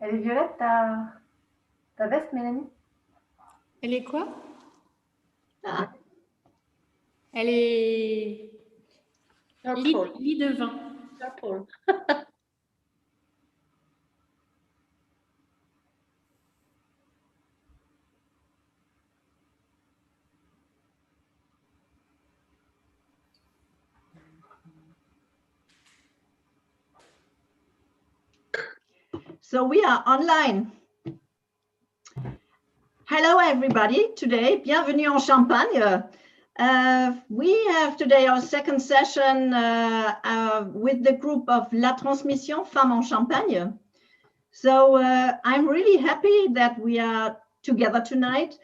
Elle est violette, ta veste, Mélanie? Elle est quoi? Elle est lit de vin. Purple. So we are online. Hello everybody, today, bienvenue en Champagne. We have today our second session with the group of La Transmission, Femmes en Champagne. So I'm really happy that we are together tonight.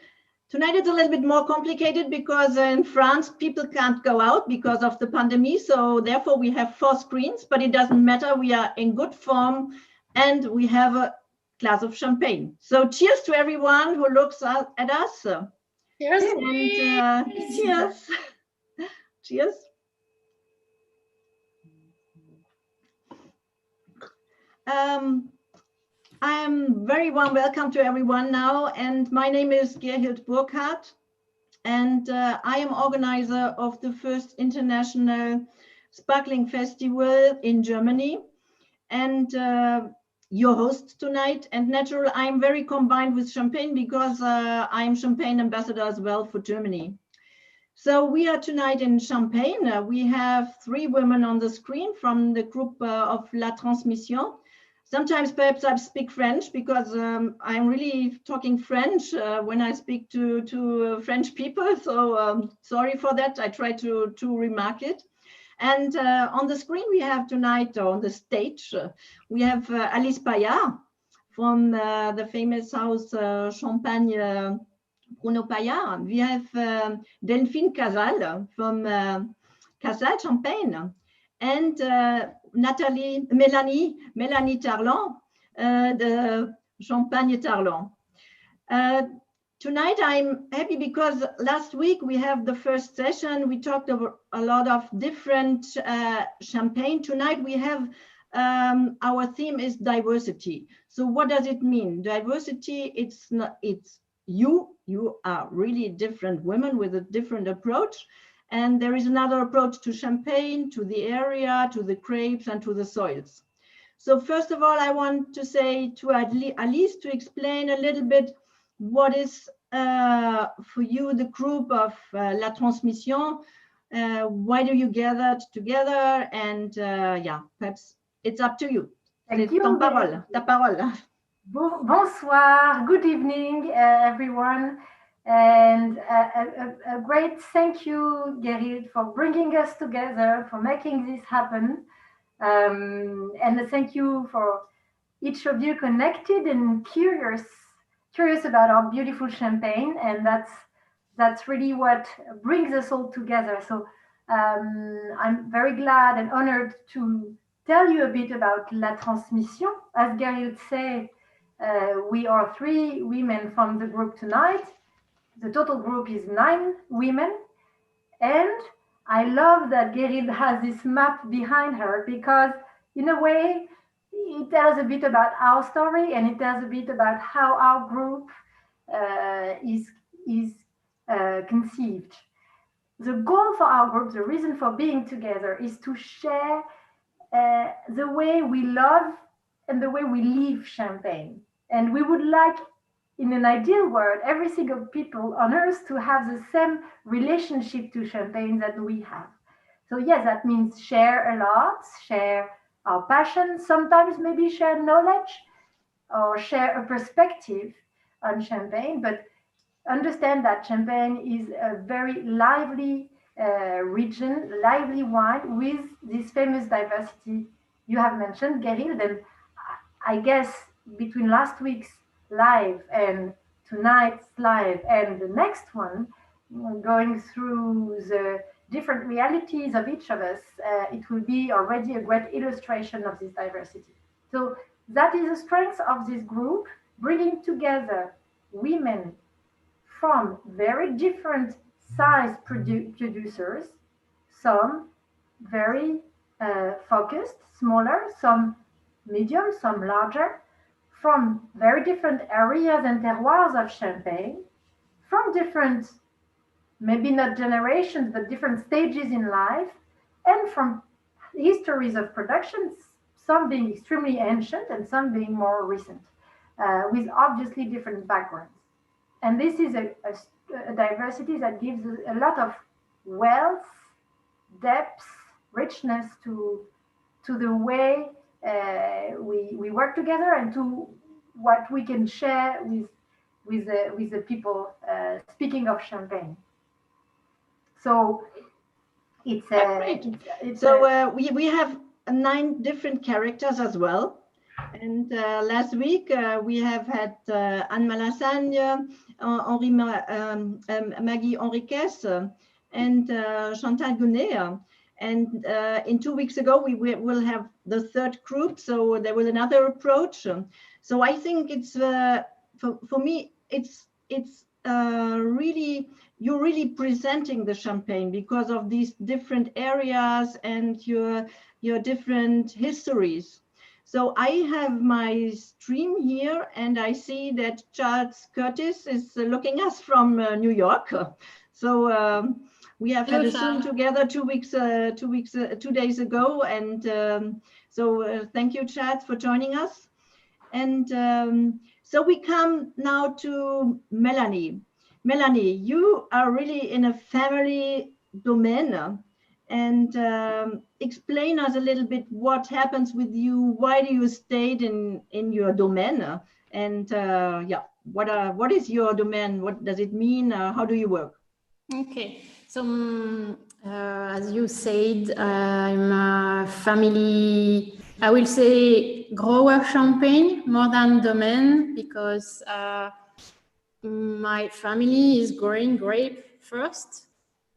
Tonight it's a little bit more complicated because in France people can't go out because of the pandemic. So therefore we have 4 screens, but it doesn't matter. We are in good form and we have a glass of champagne. So cheers to everyone who looks at us. Cheers. And cheers. Cheers. I am very warm welcome to everyone now, and my name is Gerhild Burkard, and I am organizer of the first international sparkling festival in Germany, and your host tonight. And naturally, I'm very combined with champagne because I'm champagne ambassador as well for Germany. So we are tonight in Champagne. We have 3 women on the screen from the group of La Transmission. Sometimes perhaps I speak French because I'm really talking French when I speak to French people. So sorry for that. I try to remark it. And on the screen we have tonight, on the stage, we have Alice Paillard from the famous house Champagne Bruno Paillard. We have Delphine Cazals from Cazals Champagne, and Mélanie Tarlant, the Champagne Tarlant. Tonight I'm happy because last week we have the first session. We talked about a lot of different champagne. Tonight we have our theme is diversity. So what does it mean? Diversity, it's you are really different women with a different approach. And there is another approach to champagne, to the area, to the grapes, and to the soils. So first of all, I want to say to Alice to explain a little bit what is for you the group of La Transmission. Why do you gather together? And yeah, perhaps it's up to you. Thank you. Ta parole. Bonsoir, good evening, everyone. And a great thank you, Gerhild, for bringing us together, for making this happen. And a thank you for each of you connected and curious about our beautiful champagne. And that's really what brings us all together. So I'm very glad and honored to tell you a bit about La Transmission. As Gerhild said, we are 3 women from the group tonight. The total group is 9 women. And I love that Gerhild has this map behind her because in a way, it tells a bit about our story and it tells a bit about how our group is conceived. The goal for our group, the reason for being together is to share the way we love and the way we live champagne. And we would like, in an ideal world, every single people on earth to have the same relationship to champagne that we have. So yes, that means share a lot, share our passion, sometimes maybe share knowledge or share a perspective on champagne, but understand that champagne is a very lively region, lively wine with this famous diversity you have mentioned, Gerhild. And I guess between last week's live and tonight's live and the next one, going through the different realities of each of us, it will be already a great illustration of this diversity. So that is the strength of this group, bringing together women from very different size producers, some very focused, smaller, some medium, some larger, from very different areas and terroirs of Champagne, from different, maybe not generations, but different stages in life, and from histories of productions, some being extremely ancient and some being more recent, with obviously different backgrounds. And this is a diversity that gives a lot of wealth, depth, richness to the way we work together and to what we can share with the people speaking of Champagne. So it's we have 9 different characters as well. And last week we have had Anne Malassagne, Maggie Henriquez, and Chantal Gonet. And in 2 weeks ago, we will have the 3rd group. So there was another approach. So I think it's for me, it's really, you're really presenting the Champagne because of these different areas and your different histories. So I have my stream here, and I see that Charles Curtis is looking us from New York. So we have had a Zoom together 2 days ago, and so thank you, Charles, for joining us. And so we come now to Mélanie. Mélanie, you are really in a family domain. And explain us a little bit what happens with you. Why do you stay in your domain? And yeah, what is your domain? What does it mean? How do you work? Okay, so as you said, I'm a family, I will say grower Champagne more than domain, because my family is growing grape first,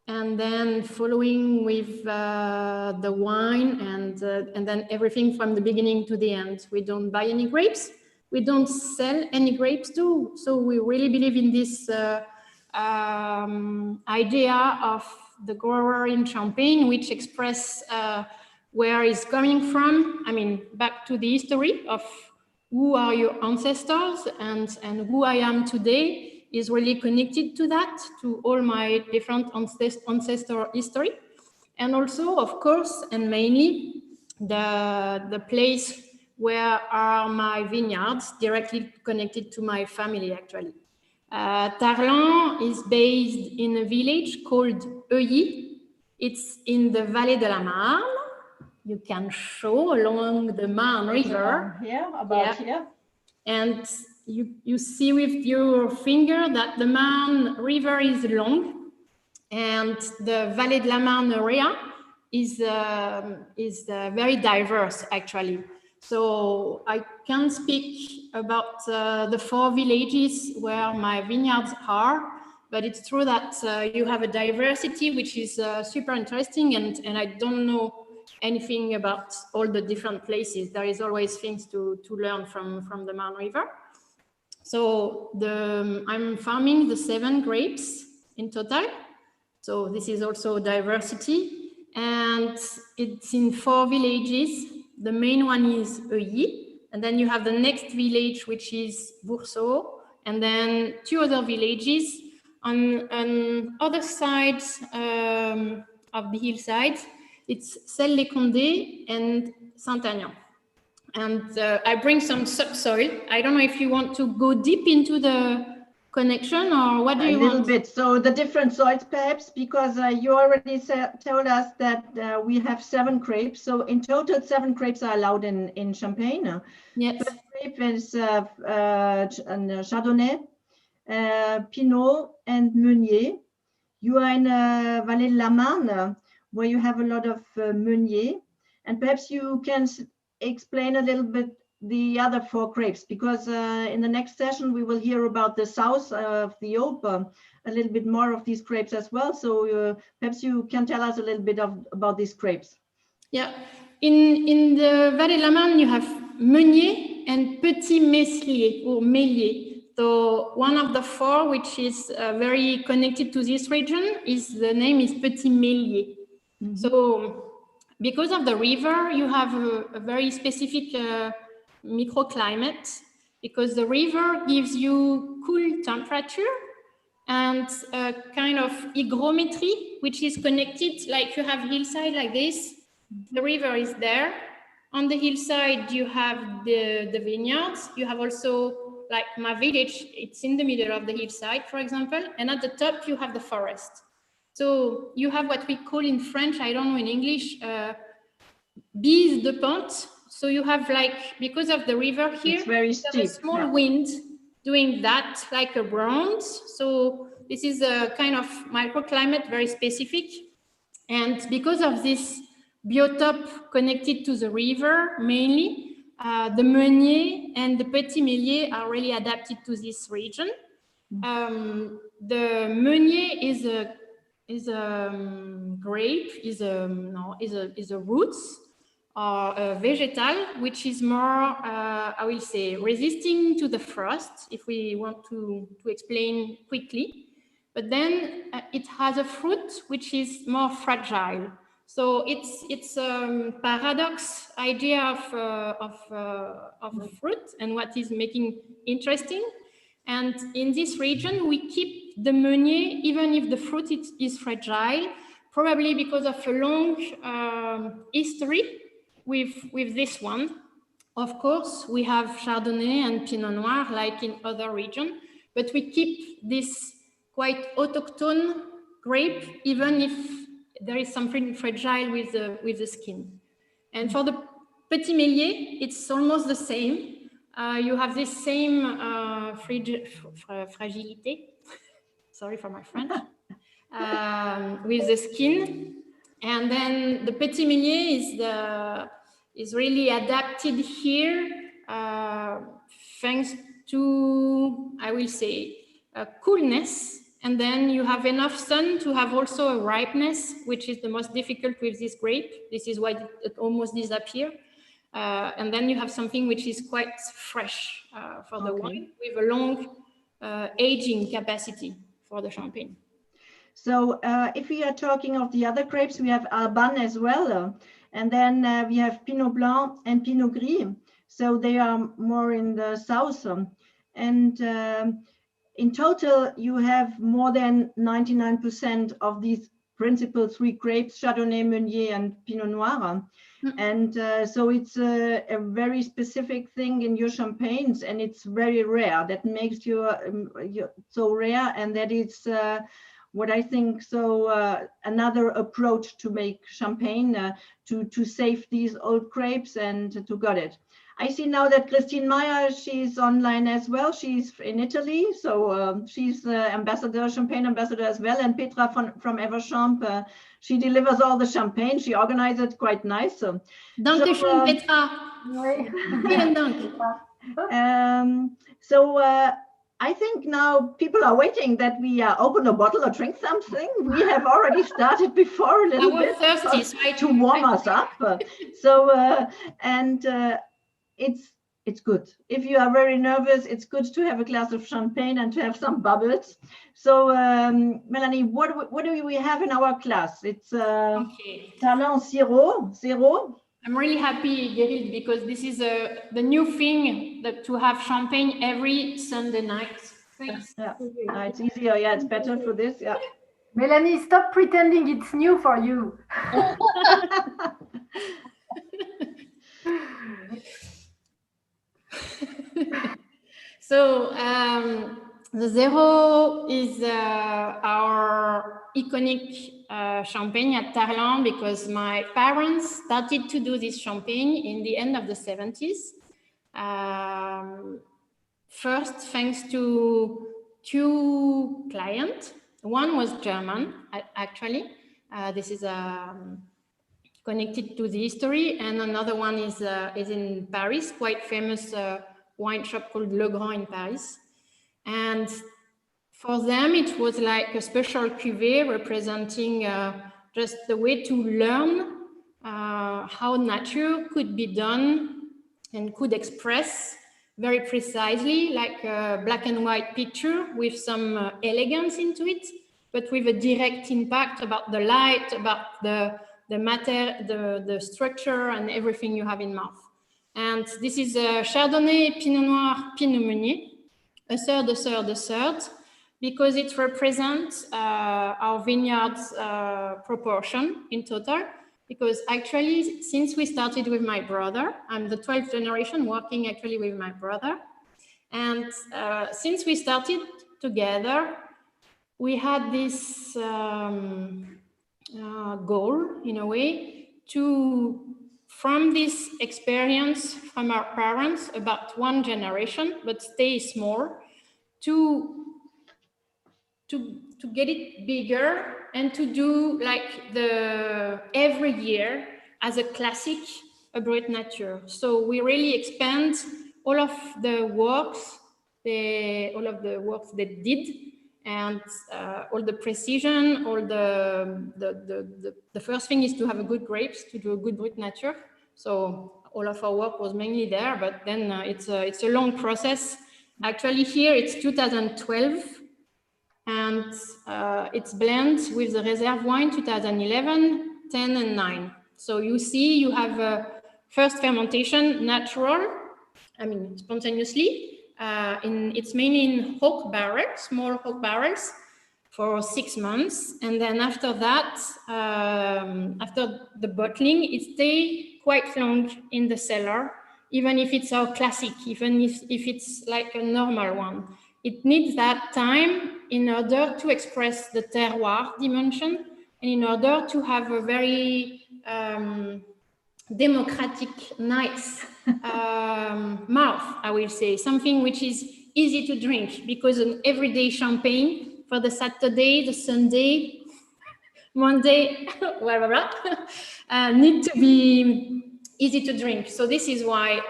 and then following with the wine, and then everything from the beginning to the end. We don't buy any grapes. We don't sell any grapes too. So we really believe in this idea of the grower in Champagne, which express where it's coming from. I mean, back to the history of who are your ancestors, and who I am today is really connected to that, to all my different ancestor history. And also, of course, and mainly the place where are my vineyards, directly connected to my family, actually. Tarlant is based in a village called Euilly. It's in the Vallée de la Marne. You can show along the Marne River. Here. And you see with your finger that the Marne River is long, and the Vallée de la Marne area is very diverse, actually. So I can speak about the 4 villages where my vineyards are, but it's true that you have a diversity which is super interesting, and I don't know anything about all the different places. There is always things to learn from the Marne River. So I'm farming the 7 grapes in total. So this is also diversity, and it's in 4 villages. The main one is Euilly, and then you have the next village, which is Boursault, and then 2 other villages on other sides of the hillside. It's Celles-les-Condés and Saint-Agnan. And I bring some subsoil. I don't know if you want to go deep into the connection, or what do you want? A little bit. So the different soils, perhaps, because you already told us that we have 7 grapes. So in total, 7 grapes are allowed in Champagne. Yes. First grape is Chardonnay, Pinot, and Meunier. You are in Vallée de la Marne, where you have a lot of Meunier. And perhaps you can explain a little bit the other 4 grapes, because in the next session we will hear about the south of the Aube, a little bit more of these grapes as well. So perhaps you can tell us a little bit about these grapes. Yeah, in the Vallée de la Marne you have Meunier and Petit Meslier or Mélier. So one of the 4 which is very connected to this region the name is Petit Mélier. Mm-hmm. So because of the river, you have a very specific microclimate, because the river gives you cool temperature and a kind of hygrometry, which is connected, like you have hillside like this, the river is there. On the hillside, you have the vineyards. You have also, like my village, it's in the middle of the hillside, for example, and at the top, you have the forest. So you have what we call in French, I don't know in English, bise de pente. So you have like, because of the river here, it's very steep, a small wind doing that, like a bronze. So this is a kind of microclimate, very specific. And because of this biotope connected to the river, mainly, the meunier and the petit mélier are really adapted to this region. The meunier is a grape, is a roots or a vegetal, which is more, I will say, resisting to the frost, if we want to explain quickly. But then it has a fruit which is more fragile. So it's a paradox idea of a fruit and what is making interesting. And in this region, we keep the meunier, even if the fruit is fragile, probably because of a long history with this one. Of course, we have Chardonnay and Pinot Noir, like in other regions, but we keep this quite autochtone grape, even if there is something fragile with the skin. And for the petit mélier, it's almost the same. You have this same fragilité, sorry for my French, with the skin. And then the petit mélier is really adapted here, thanks to, I will say, coolness. And then you have enough sun to have also a ripeness, which is the most difficult with this grape. This is why it almost disappears. And then you have something which is quite fresh for the wine, with a long aging capacity for the champagne. So if we are talking of the other grapes, we have Alban as well. And then we have Pinot Blanc and Pinot Gris. So they are more in the south. And in total, you have more than 99% of these principal three grapes, Chardonnay, Meunier, and Pinot Noir. And so it's a very specific thing in your champagnes, and it's very rare. That makes you so rare, and that is what I think. So another approach to make champagne, to save these old grapes and to got it. I see now that Christine Meyer, she's online as well. She's in Italy, so she's ambassador, champagne ambassador as well. And Petra from Everchamp, she delivers all the champagne. She organized it quite nice. Dankeschön, Petra. Vielen Dank. I think now people are waiting that we open a bottle or drink something. We have already started before a little bit thirsty, to warm us up. It's good. If you are very nervous, it's good to have a glass of champagne and to have some bubbles. So, Mélanie, what do we have in our class? It's Tarlant Zero. I'm really happy, Gerhild, because this is the new thing to have champagne every Sunday night. Thanks. Yeah, it's easier. Yeah, it's better for this. Yeah. Mélanie, stop pretending it's new for you. So the Zero is our iconic champagne at Tarlant, because my parents started to do this champagne in the end of the 70s. First, thanks to two clients. One was German, actually. This is connected to the history, and another one is in Paris, quite famous wine shop called Le Grand in Paris. And for them, it was like a special cuvée representing just the way to learn how nature could be done and could express very precisely, like a black and white picture with some elegance into it, but with a direct impact about the light, about the matter, the structure, and everything you have in mouth. And this is a Chardonnay, Pinot Noir, Pinot Meunier, a third, because it represents our vineyard's proportion in total. Because actually, since we started with my brother, I'm the 12th generation working actually with my brother. And since we started together, we had this goal, in a way, to, from this experience from our parents, about one generation, but stay small, to get it bigger and to do like the every year as a classic, a Brut Nature. So we really expand all of the works, they did, and all the precision, all the first thing is to have a good grapes, to do a good Brut Nature. So all of our work was mainly there, but then it's a long process. Actually here it's 2012, and it's blends with the reserve wine 2011, 10 and 9. So you see you have a first fermentation natural, I mean spontaneously. It's mainly in oak barrels, small oak barrels for 6 months. And then after that, after the bottling, it stays quite long in the cellar, even if it's our classic, even if it's like a normal one. It needs that time in order to express the terroir dimension and in order to have a very democratic, nice mouth, I will say, something which is easy to drink, because an everyday champagne for the Saturday, the Sunday, Monday, blah, blah, blah, need to be easy to drink. So this is why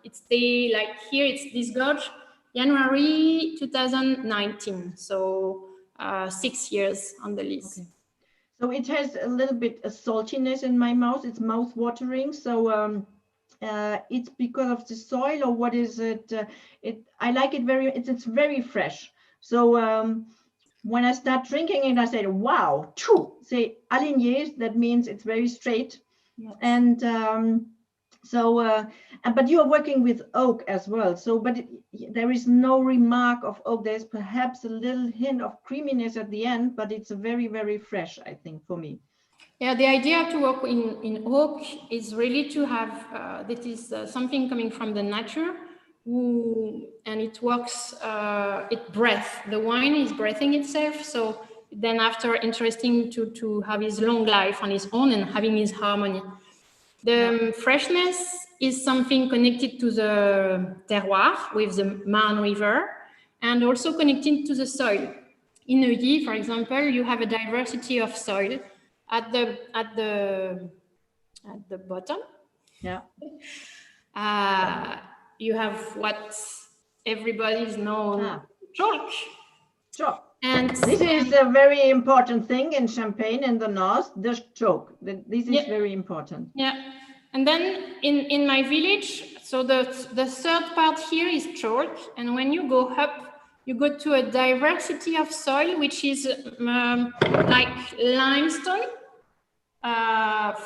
it stay like here, it's this gorge, January 2019, so 6 years on the list. Okay. So it has a little bit of saltiness in my mouth. It's mouth-watering. So it's because of the soil, or what is it? I like it very. It's very fresh. So when I start drinking it, I say, "Wow!" Say aligné. That means it's very straight. Yes. And but you are working with oak as well. So, but there is no remark of oak. There's perhaps a little hint of creaminess at the end, but it's very, very fresh, I think, for me. Yeah, the idea to work in oak is really to have, that is something coming from the nature, and it works, it breath. The wine is breathing itself. So then after, interesting to have his long life on his own and having his harmony. The freshness is something connected to the terroir with the Marne River, and also connected to the soil. In Neuilly, for example, you have a diversity of soil at the bottom. Yeah. You have what everybody's known, chalk. Chalk. And this is a very important thing in Champagne in the north, the chalk. This is very important. Yeah. And then in my village, so the third part here is chalk. And when you go up, you go to a diversity of soil, which is like limestone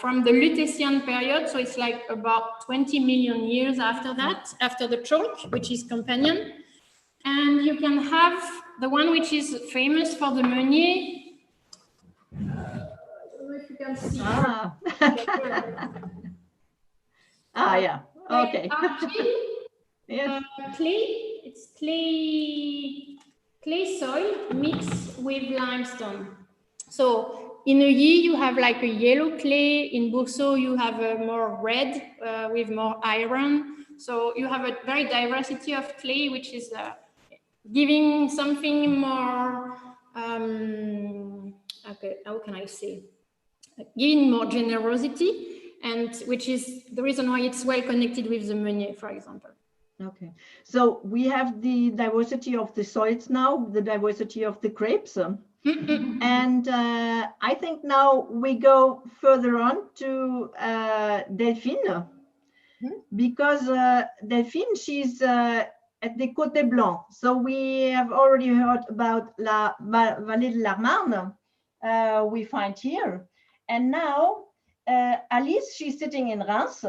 from the Lutetian period. So it's like about 20 million years after that, after the chalk, which is companion. And you can have the one which is famous for the Meunier. I don't know if you can see. Yeah. Okay. Yes. Clay. It's clay soil mixed with limestone. So in Neuilly, you have like a yellow clay. In Boursault, you have a more red with more iron. So you have a very diversity of clay, which is giving something more, okay, how can I say? Giving more generosity, and which is the reason why it's well connected with the Meunier, for example. Okay, so we have the diversity of the soils now, the diversity of the grapes. And I think now we go further on to Delphine, because Delphine, she's at the Côte Blanc. So we have already heard about La Vallée de la Marne, we find here. And now Alice, she's sitting in Reims.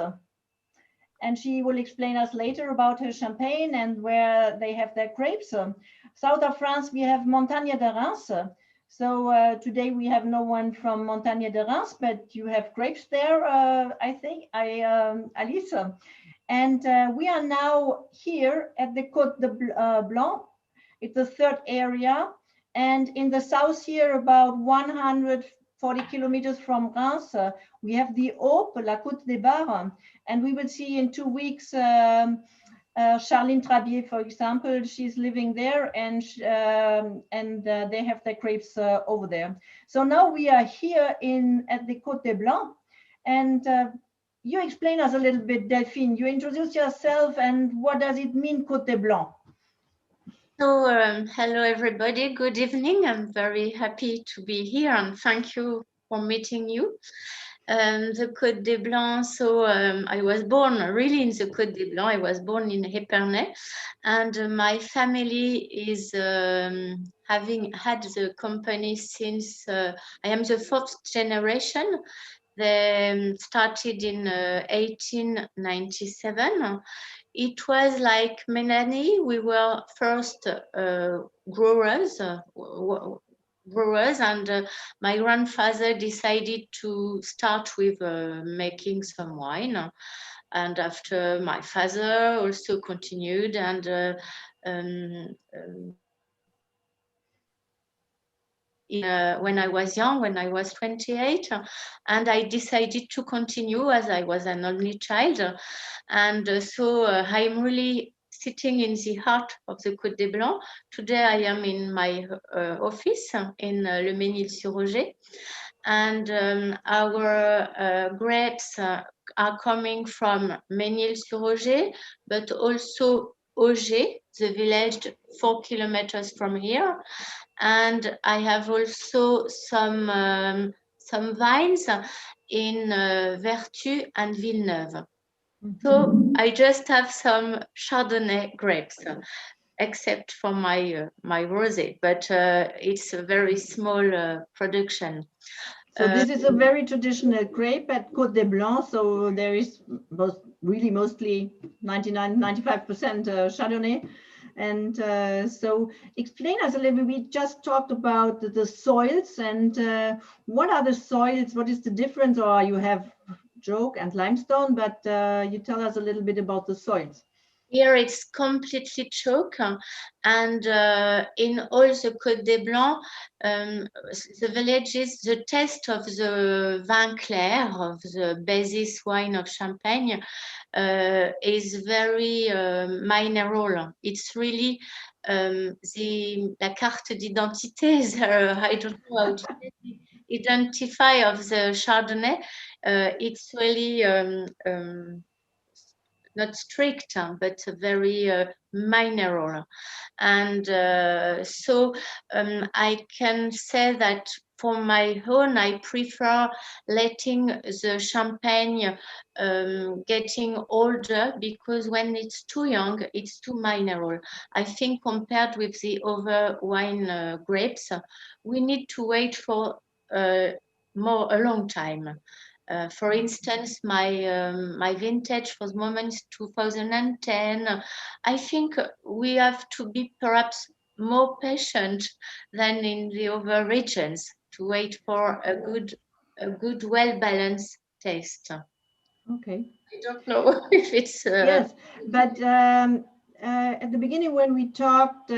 and she will explain us later about her champagne and where they have their grapes. South of France, we have Montagne de Reims. So today we have no one from Montagne de Reims, but you have grapes there, I think, Alice. And we are now here at the Côte de Blanc. It's the third area. And in the south here, about 140 kilometers from Reims, we have the Aube, la Côte des Bars. And we will see in 2 weeks Charline Drappier, for example. She's living there, and they have their grapes over there. So now we are here at the Côte des Blancs, and you explain us a little bit, Delphine. You introduce yourself, and what does it mean, Côte des Blancs? So, hello everybody, good evening. I'm very happy to be here, and thank you for meeting you. The Côte des Blancs, so I was born really in the Côte des Blancs. I was born in Épernay, and my family is having had the company since I am the fourth generation. They started in 1897. It was like Mélanie, we were first growers, and my grandfather decided to start with making some wine, and after my father also continued, and when I was young, when I was 28, and I decided to continue as I was an only child, and so I'm really sitting in the heart of the Côte des Blancs. Today I am in my office in Le Mesnil-sur-Oger, and our grapes are coming from Mesnil-sur-Oger, but also Oger, the village 4 kilometers from here. And I have also some vines in Vertu and Villeneuve. So I just have some Chardonnay grapes, except for my Rosé, but it's a very small production. So this is a very traditional grape at Côte des Blancs. So there is mostly 95% Chardonnay. And so explain us a little bit. We just talked about the soils, and what are the soils? What is the difference? Or you have chalk and limestone, but you tell us a little bit about the soils. Here it's completely chalk, and in all the Côte des Blancs, the villages, the taste of the vin clair, of the basis wine of Champagne, is very mineral. It's really la carte d'identité, I don't know how to identify of the Chardonnay. It's really not strict, but very mineral. And so I can say that for my own, I prefer letting the champagne getting older, because when it's too young, it's too mineral. I think compared with the other wine grapes, we need to wait for a long time. For instance, my vintage for the moment is 2010. I think we have to be perhaps more patient than in the other regions to wait for a good, well-balanced taste. Okay. I don't know if it's yes, but at the beginning when we talked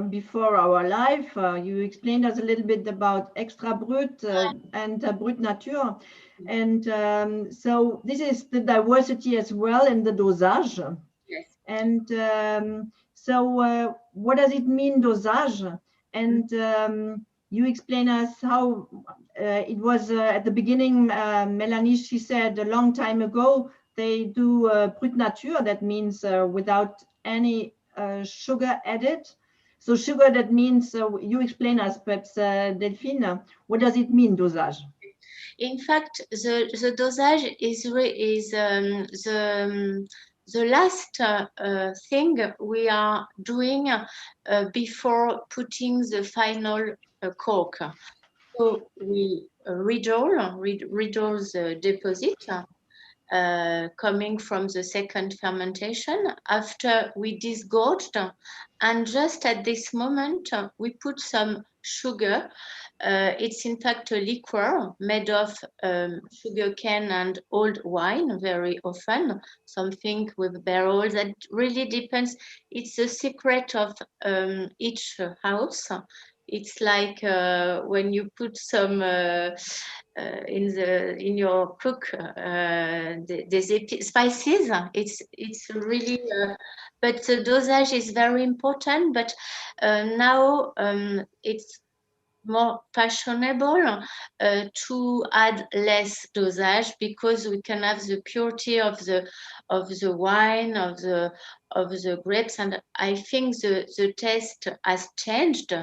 before our live, you explained us a little bit about extra brut and brut nature. And so this is the diversity as well in the dosage. Yes. And so what does it mean, dosage? And you explain us how it was at the beginning. Mélanie, she said a long time ago, they do brut nature. That means without any sugar added. So sugar, that means, you explain us, but Delphine, what does it mean, dosage? In fact, the dosage is the last thing we are doing before putting the final cork. So we riddle the deposit, coming from the second fermentation. After we disgorged, and just at this moment, we put some sugar. It's in fact a liqueur made of sugar cane and old wine very often, something with barrels. That really depends. It's the secret of each house. It's like when you put some in your cook des spices. It's really, but the dosage is very important. But now it's more fashionable to add less dosage, because we can have the purity of the wine, of the grapes, and I think the taste has changed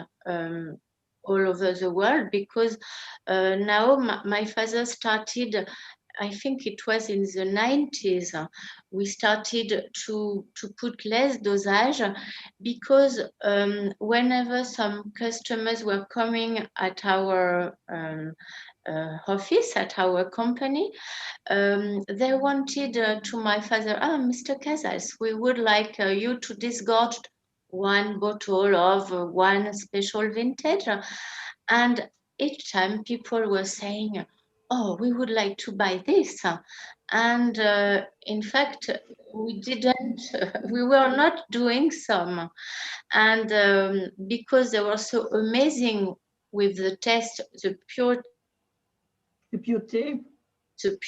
all over the world, because now my father started, I think it was in the 90s, we started to put less dosage, because whenever some customers were coming at our office, at our company, they wanted to my father, Mr. Cazals, we would like you to disgorge one bottle of one special vintage. And each time people were saying, oh, we would like to buy this. And in fact, we were not doing some. And because they were so amazing with the taste, the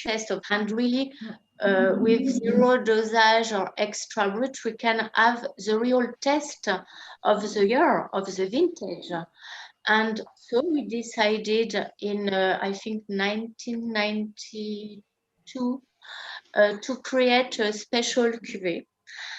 taste of, and really with zero dosage or extra brut, we can have the real taste of the year, of the vintage. And so we decided in, I think, 1992 to create a special cuvée.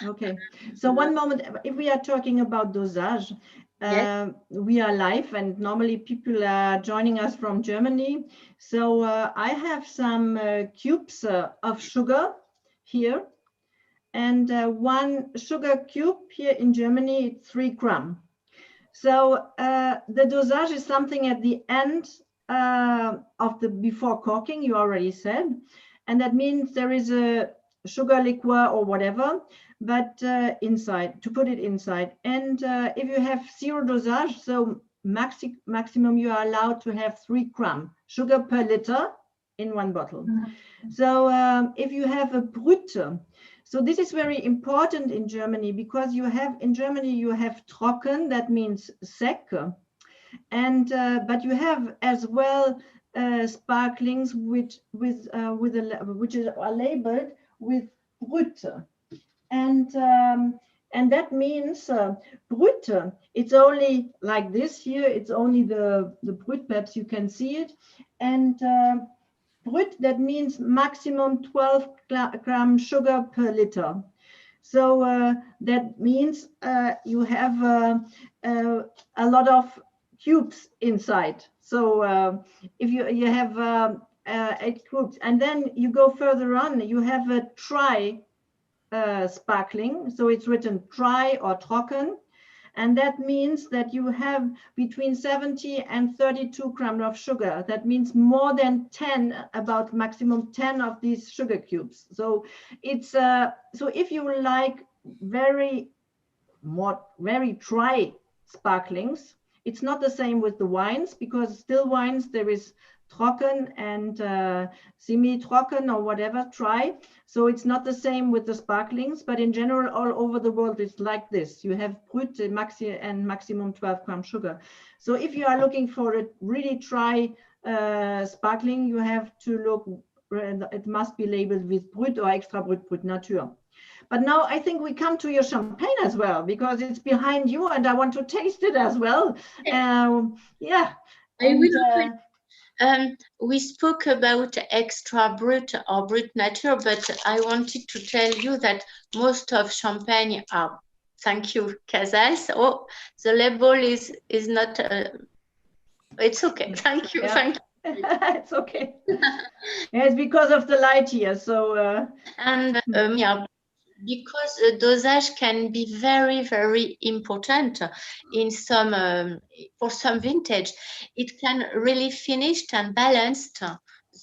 Okay, so one moment, if we are talking about dosage, Yes. we are live and normally people are joining us from Germany. So I have some cubes of sugar here, and one sugar cube here in Germany, it's 3 grams. So the dosage is something at the end of the before corking, you already said, and that means there is a sugar liqueur or whatever, but inside, to put it inside. And if you have zero dosage, so maximum you are allowed to have 3 grams sugar per liter in one bottle. Mm-hmm. So if you have a Brut, so this is very important in Germany, because you have in Germany you have trocken, that means sec, and but you have as well sparklings which are labeled with Brut, and that means Brut. It's only like this here. It's only the Brut. Perhaps you can see it, and Brut, that means maximum 12 grams sugar per liter. So that means you have a lot of cubes inside. So if you have 8 cubes, and then you go further on, you have a tri sparkling. So it's written tri or trocken. And that means that you have between 70 and 32 grams of sugar. That means more than 10, about maximum 10 of these sugar cubes. So it's so if you like very dry sparklings, it's not the same with the wines, because still wines there is trocken and semi-trocken or whatever, dry. So it's not the same with the sparklings, but in general, all over the world, it's like this. You have Brut and maximum 12 grams sugar. So if you are looking for a really dry sparkling, you have to look, it must be labeled with Brut or extra Brut, Brut Nature. But now I think we come to your champagne as well, because it's behind you and I want to taste it as well. Yeah. We spoke about extra Brut or Brut Nature, but I wanted to tell you that most of champagne are, thank you, Cazals. Oh, the label is not, it's okay, thank you, thank you. It's okay. Yeah, it's because of the light here, so. Yeah. Because the dosage can be very, very important in some for some vintage. It can really finish and balance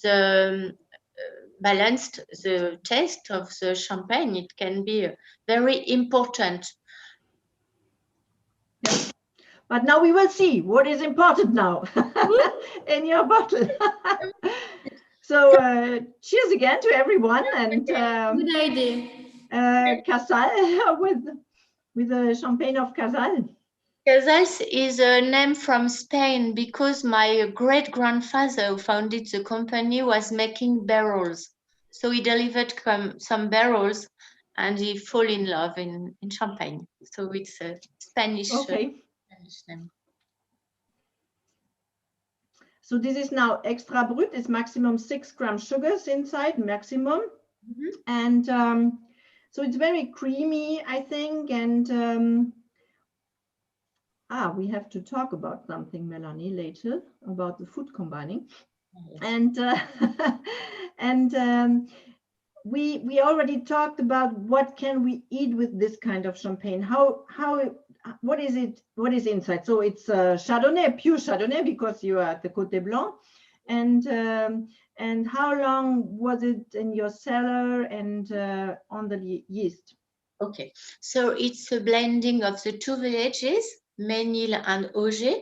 the balanced the taste of the champagne. It can be very important. Yeah. But now we will see what is important now in your bottle. So cheers again to everyone, and good idea. Cazals with the champagne of Cazals. Cazals is a name from Spain because my great-grandfather who founded the company was making barrels. So he delivered some barrels and he fell in love in champagne. So it's a Spanish, Spanish name. So this is now extra brut. It's maximum 6 grams sugars inside, maximum. And so it's very creamy, I think. And we have to talk about something, Mélanie, later about the food combining. And we already talked about what can we eat with this kind of champagne. What is it? What is inside? So it's Chardonnay, pure Chardonnay, because you are at the Côte Blanc. And how long was it in your cellar and on the yeast? Okay, so it's a blending of the two villages, Ménil and Auger.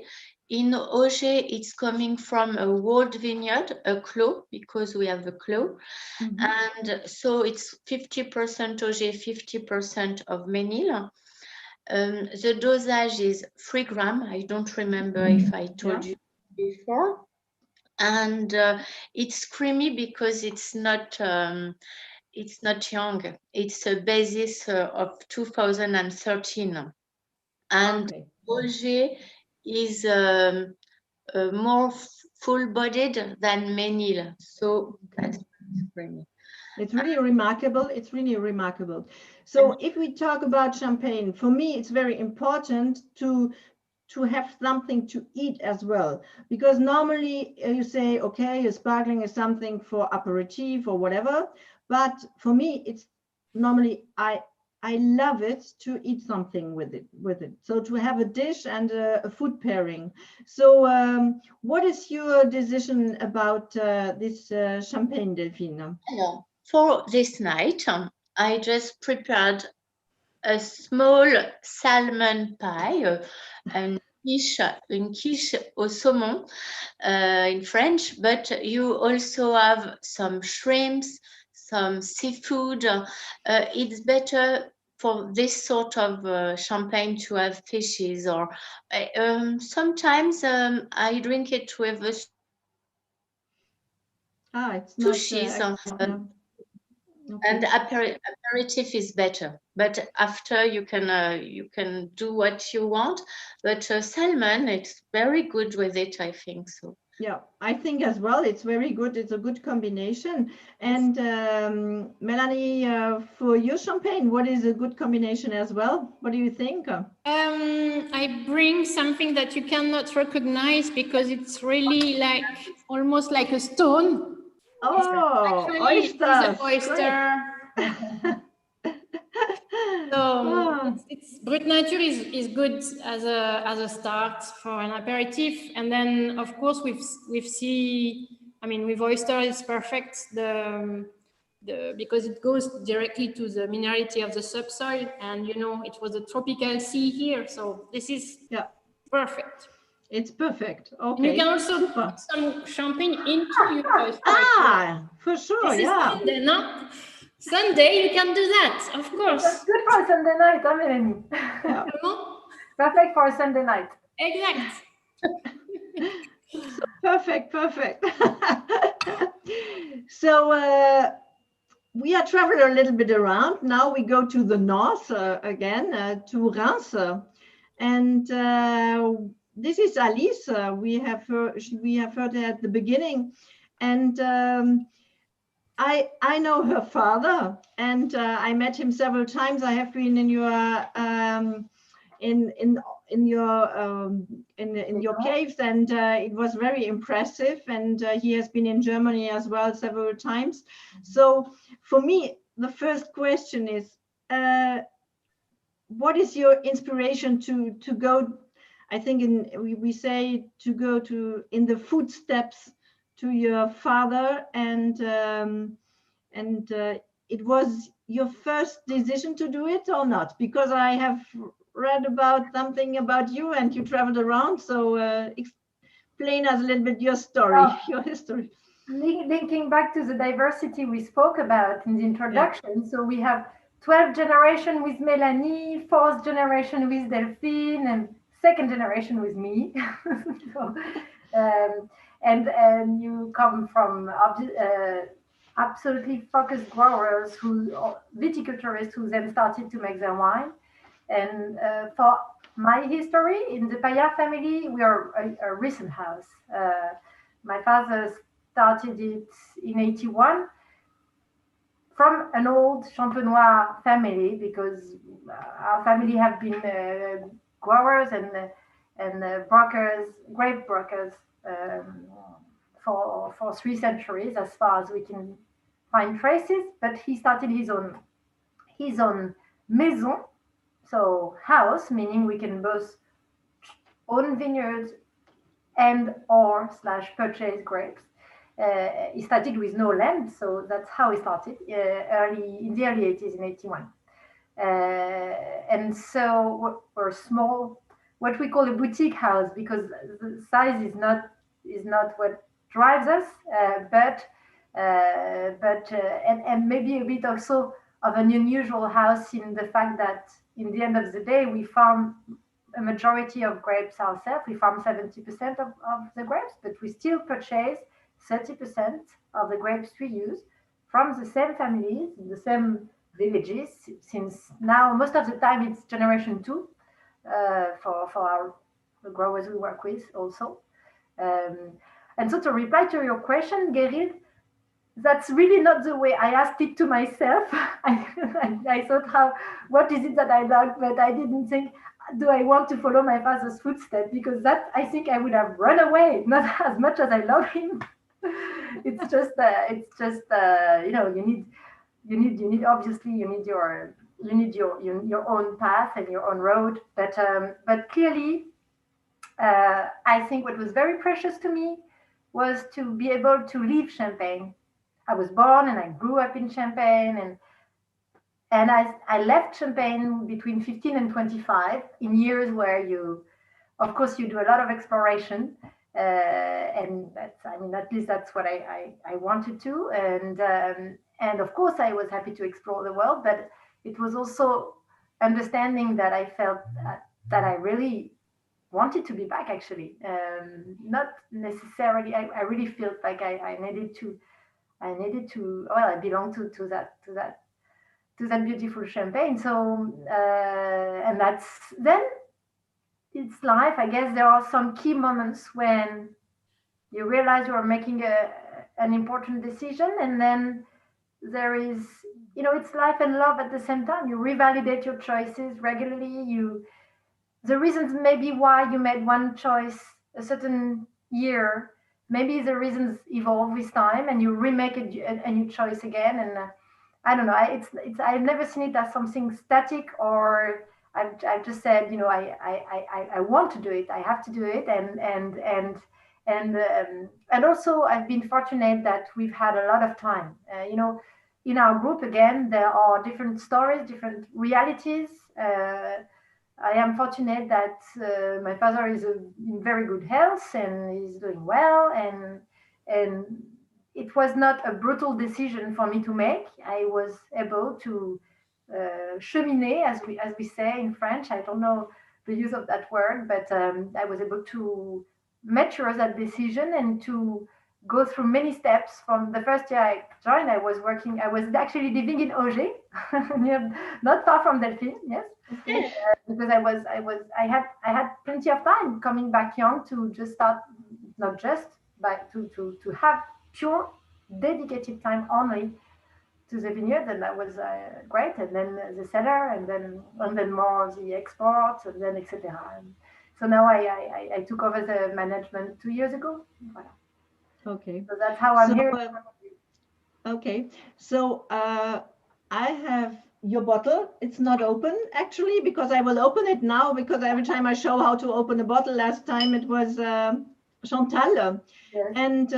In Auger, it's coming from a walled vineyard, a clos, because we have a clos. And so it's 50% Auger, 50% of Ménil. The dosage is 3 grams. I don't remember if I told you before. And it's creamy because it's not young. It's a basis of 2013. And Auger is more full-bodied than Ménil. So that's creamy. It's really remarkable. It's really remarkable. So if we talk about champagne, for me, it's very important to have something to eat as well, because normally you say, okay, a sparkling is something for aperitif or whatever, but for me, it's normally I love it to eat something with it. So to have a dish and a food pairing. So what is your decision about this champagne, Delphine? Hello. For this night, I just prepared a small salmon pie, une quiche au saumon in French, but you also have some shrimps, some seafood. It's better for this sort of champagne to have fishes, or sometimes I drink it with sushi. And aperitif is better, but after you can do what you want. But salmon, it's very good with it, I think so. Yeah, I think as well. It's very good. It's a good combination. And Mélanie, for your champagne, what is a good combination as well? What do you think? I bring something that you cannot recognize because it's really like almost like a stone. Oh, oyster! Oyster. So it's Brut Nature is good as a start for an aperitif, and then of course with oyster it's perfect. Because it goes directly to the minerality of the subsoil, and it was a tropical sea here, so this is perfect. It's perfect. Okay. And you can also put some champagne into your oyster. For sure, Sunday, no? Sunday, you can do that, of course. That's good for a Sunday night, Mélanie? Yeah. Perfect for a Sunday night. Exact. Perfect. So we are traveling a little bit around. Now we go to the north again, to Reims. And this is Alice. We have heard her at the beginning. And I know her father, and I met him several times. I have been in your in your caves, and it was very impressive. And he has been in Germany as well several times. So for me, the first question is, what is your inspiration to go? I think we say to go to in the footsteps to your father, and And it was your first decision to do it or not? Because I have read about something about you and you traveled around. So explain us a little bit your story, your history. Linking back to the diversity we spoke about in the introduction. So we have 12th generation with Mélanie, 4th generation with Delphine, and 2nd generation with me. So, and you come from absolutely focused growers viticulturists who then started to make their wine. And for my history in the Paillard family, we are a recent house. My father started it in 81 from an old Champenois family, because our family have been growers and brokers, grape brokers, for 3 centuries, as far as we can find traces. But he started his own maison, so house, meaning we can both own vineyards and or / purchase grapes. He started with no land, so that's how he started in the early 80s in 81. And so we're small, what we call a boutique house, because the size is not what drives us, but maybe a bit also of an unusual house in the fact that in the end of the day we farm a majority of grapes ourselves. We farm 70% of the grapes, but we still purchase 30% of the grapes we use from the same families, the same villages, since now most of the time it's generation 2 for the growers we work with also. And so to reply to your question, Gerhild, that's really not the way I asked it to myself. I thought, what is it that I like, but I didn't think, do I want to follow my father's footsteps? Because that, I think I would have run away, not as much as I love him. It's just you know, you need obviously you need your own path and your own road, but clearly I think what was very precious to me was to be able to leave Champagne. I was born and I grew up in Champagne, and I left Champagne between 15 and 25 in years where of course you do a lot of exploration. And that's, I mean, at least that's what I wanted to, and of course I was happy to explore the world, but it was also understanding that I felt that I really wanted to be back, actually, not necessarily. I really felt like I needed to. Well, I belong to that beautiful Champagne. So and that's then. It's life. I guess there are some key moments when you realize you are making an important decision, and then there is, you know, it's life and love at the same time. You revalidate your choices regularly. The reasons maybe why you made one choice a certain year, maybe the reasons evolve with time, and you remake a new choice again. And I don't know. I've never seen it as something static, or I've just said, you know, I want to do it. I have to do it, and also I've been fortunate that we've had a lot of time. You know, in our group again, there are different stories, different realities. I am fortunate that my father is in very good health and is doing well, and it was not a brutal decision for me to make. I was able to cheminer, as we say in French. I don't know the use of that word, but I was able to mature that decision and to go through many steps. From the first year I joined, I was actually living in Auger, not far from Delphine. Yes, because I had plenty of time coming back young to just start, not just, but to have pure dedicated time only to the vineyard, and that was great. And then the cellar, and then more the exports, and then etc. So now I took over the management 2 years ago. Voilà. Okay. So that's how I'm here. Okay. So I have your bottle. It's not open actually, because I will open it now, because every time I show how to open a bottle, last time it was Chantal. Yes. And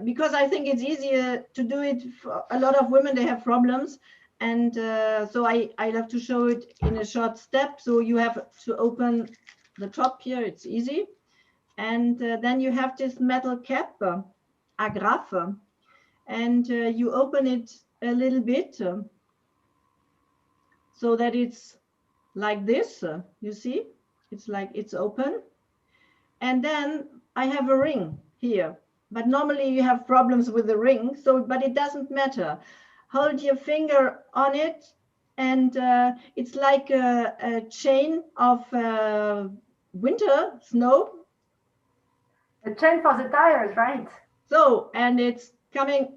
because I think it's easier to do it for a lot of women, they have problems. And so I love to show it in a short step. So you have to open the top here, it's easy. And then you have this metal cap, agrafe, and you open it a little bit so that it's like this, you see, it's like it's open. And then I have a ring here, but normally you have problems with the ring, so but it doesn't matter. Hold your finger on it, and it's like a chain of winter snow. A chain for the tires, right? So, and it's coming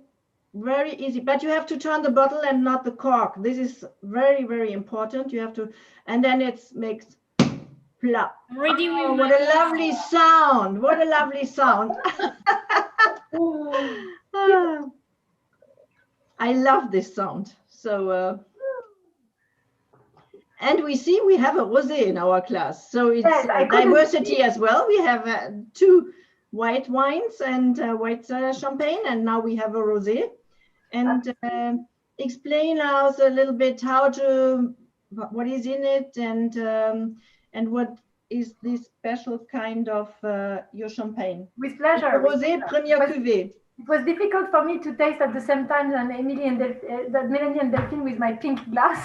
very easy, but you have to turn the bottle and not the cork. This is very, very important. You have to, and then it makes plop. Ready with What a lovely sound. What a lovely sound. I love this sound. So, and we see we have a rosé in our class. So it's Yes, diversity as well. We have 2 white wines and white champagne, and now we have a rosé. And explain us a little bit what is in it, and what is this special kind of your champagne? With pleasure. Rosé Première Cuvée. It was difficult for me to taste at the same time than Mélanie and Delphine with my pink glass.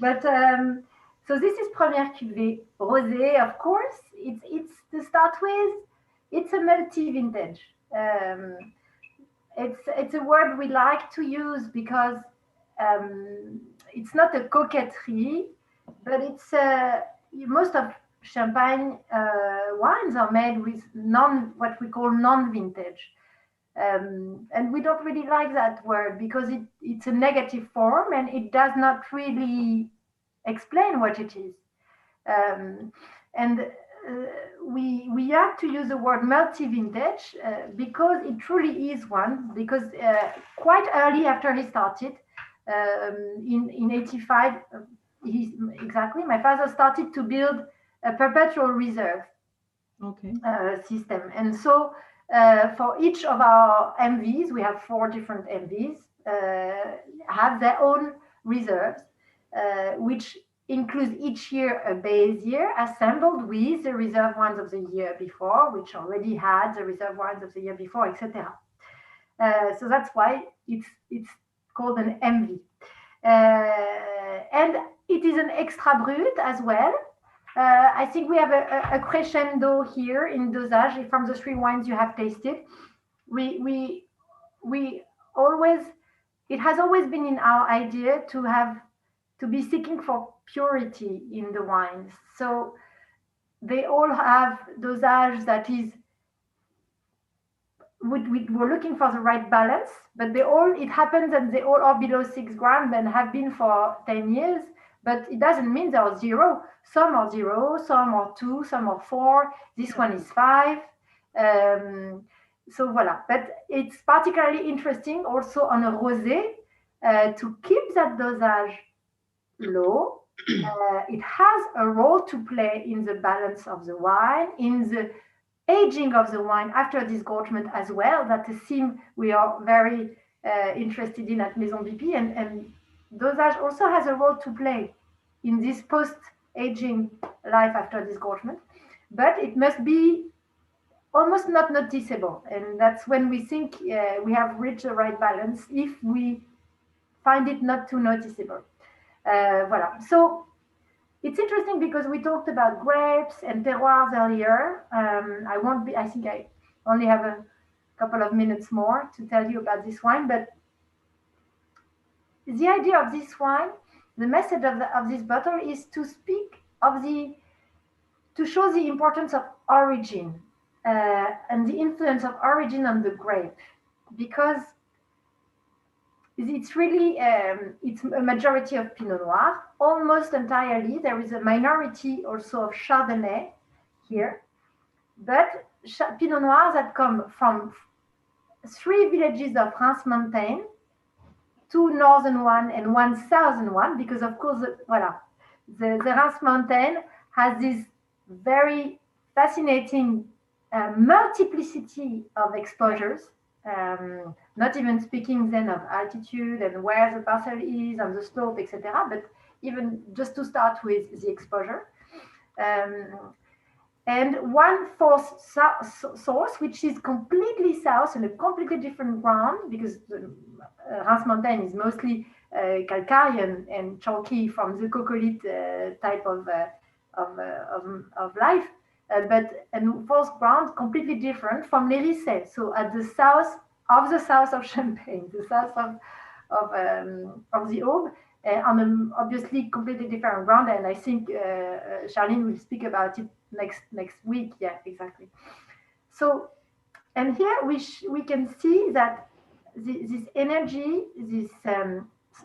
But so this is Première Cuvée Rosé, of course. It's to start with. It's a multi-vintage. It's a word we like to use because it's not a coquetry, but it's most of champagne wines are made with what we call non-vintage, and we don't really like that word because it's a negative form and it does not really explain what it is, and we have to use the word multi-vintage because it truly is one, because quite early after he started in 85 exactly, my father started to build a perpetual reserve system. And so for each of our MVs, we have 4 different MVs, have their own reserves, which includes each year a base year assembled with the reserve wines of the year before, which already had the reserve wines of the year before, etc. So that's why it's called an MV. And it is an extra brut as well. I think we have a crescendo here in dosage from the 3 wines you have tasted. We always, it has always been in our idea to be seeking for purity in the wines. So they all have dosage that is, we're looking for the right balance, but it happens that they all are below 6 grams and have been for 10 years, but it doesn't mean they are 0. Some are 0, some are 2, some are 4. This one is 5. So voila. But it's particularly interesting also on a rosé to keep that dosage low. It has a role to play in the balance of the wine, in the aging of the wine after disgorgement as well. That's a theme we are very interested in at Maison BP, and dosage also has a role to play in this post-aging life after disgorgement, but it must be almost not noticeable, and that's when we think we have reached the right balance, if we find it not too noticeable. Voilà. So it's interesting because we talked about grapes and terroirs earlier. I think I only have a couple of minutes more to tell you about this wine, but the idea of this wine, the message of this bottle is to speak of to show the importance of origin and the influence of origin on the grape, because it's really, it's a majority of Pinot Noir, almost entirely. There is a minority also of Chardonnay here, but Pinot Noirs that come from 3 villages of France Mountain, 2 northern one and 1 southern one, because of course, voilà, the Reims Mountain has this very fascinating a multiplicity of exposures, not even speaking then of altitude and where the parcel is on the slope, etc., but even just to start with the exposure. And one fourth source, which is completely south in a completely different ground, because the Reims Mountain is mostly calcareous and chalky from the coccolite type of life, but a fourth ground completely different from l'Hérisset. So at the south of Champagne, the south of the Aube, on an obviously completely different ground, and I think Charline will speak about it next week. Yeah, exactly. So, and here we can see that this energy, this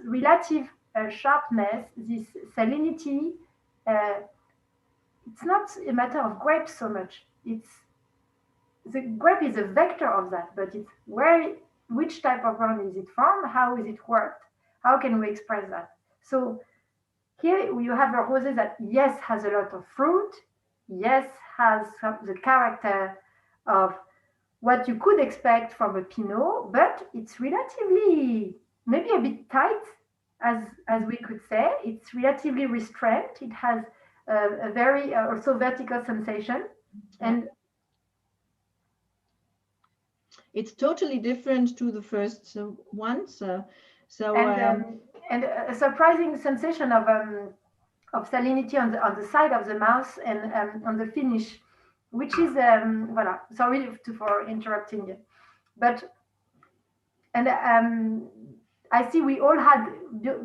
relative sharpness, this salinity, it's not a matter of grapes so much. It's the grape is a vector of that, but it's which type of ground is it from? How is it worked? How can we express that? So here you have a rosé that, yes, has a lot of fruit, yes, has the character of what you could expect from a Pinot, but it's relatively, maybe a bit tight, as we could say. It's relatively restrained. It has a very also vertical sensation. And it's totally different to the first one. And a surprising sensation of salinity on the side of the mouth and on the finish, which is voilà. Sorry for interrupting you, but I see we all had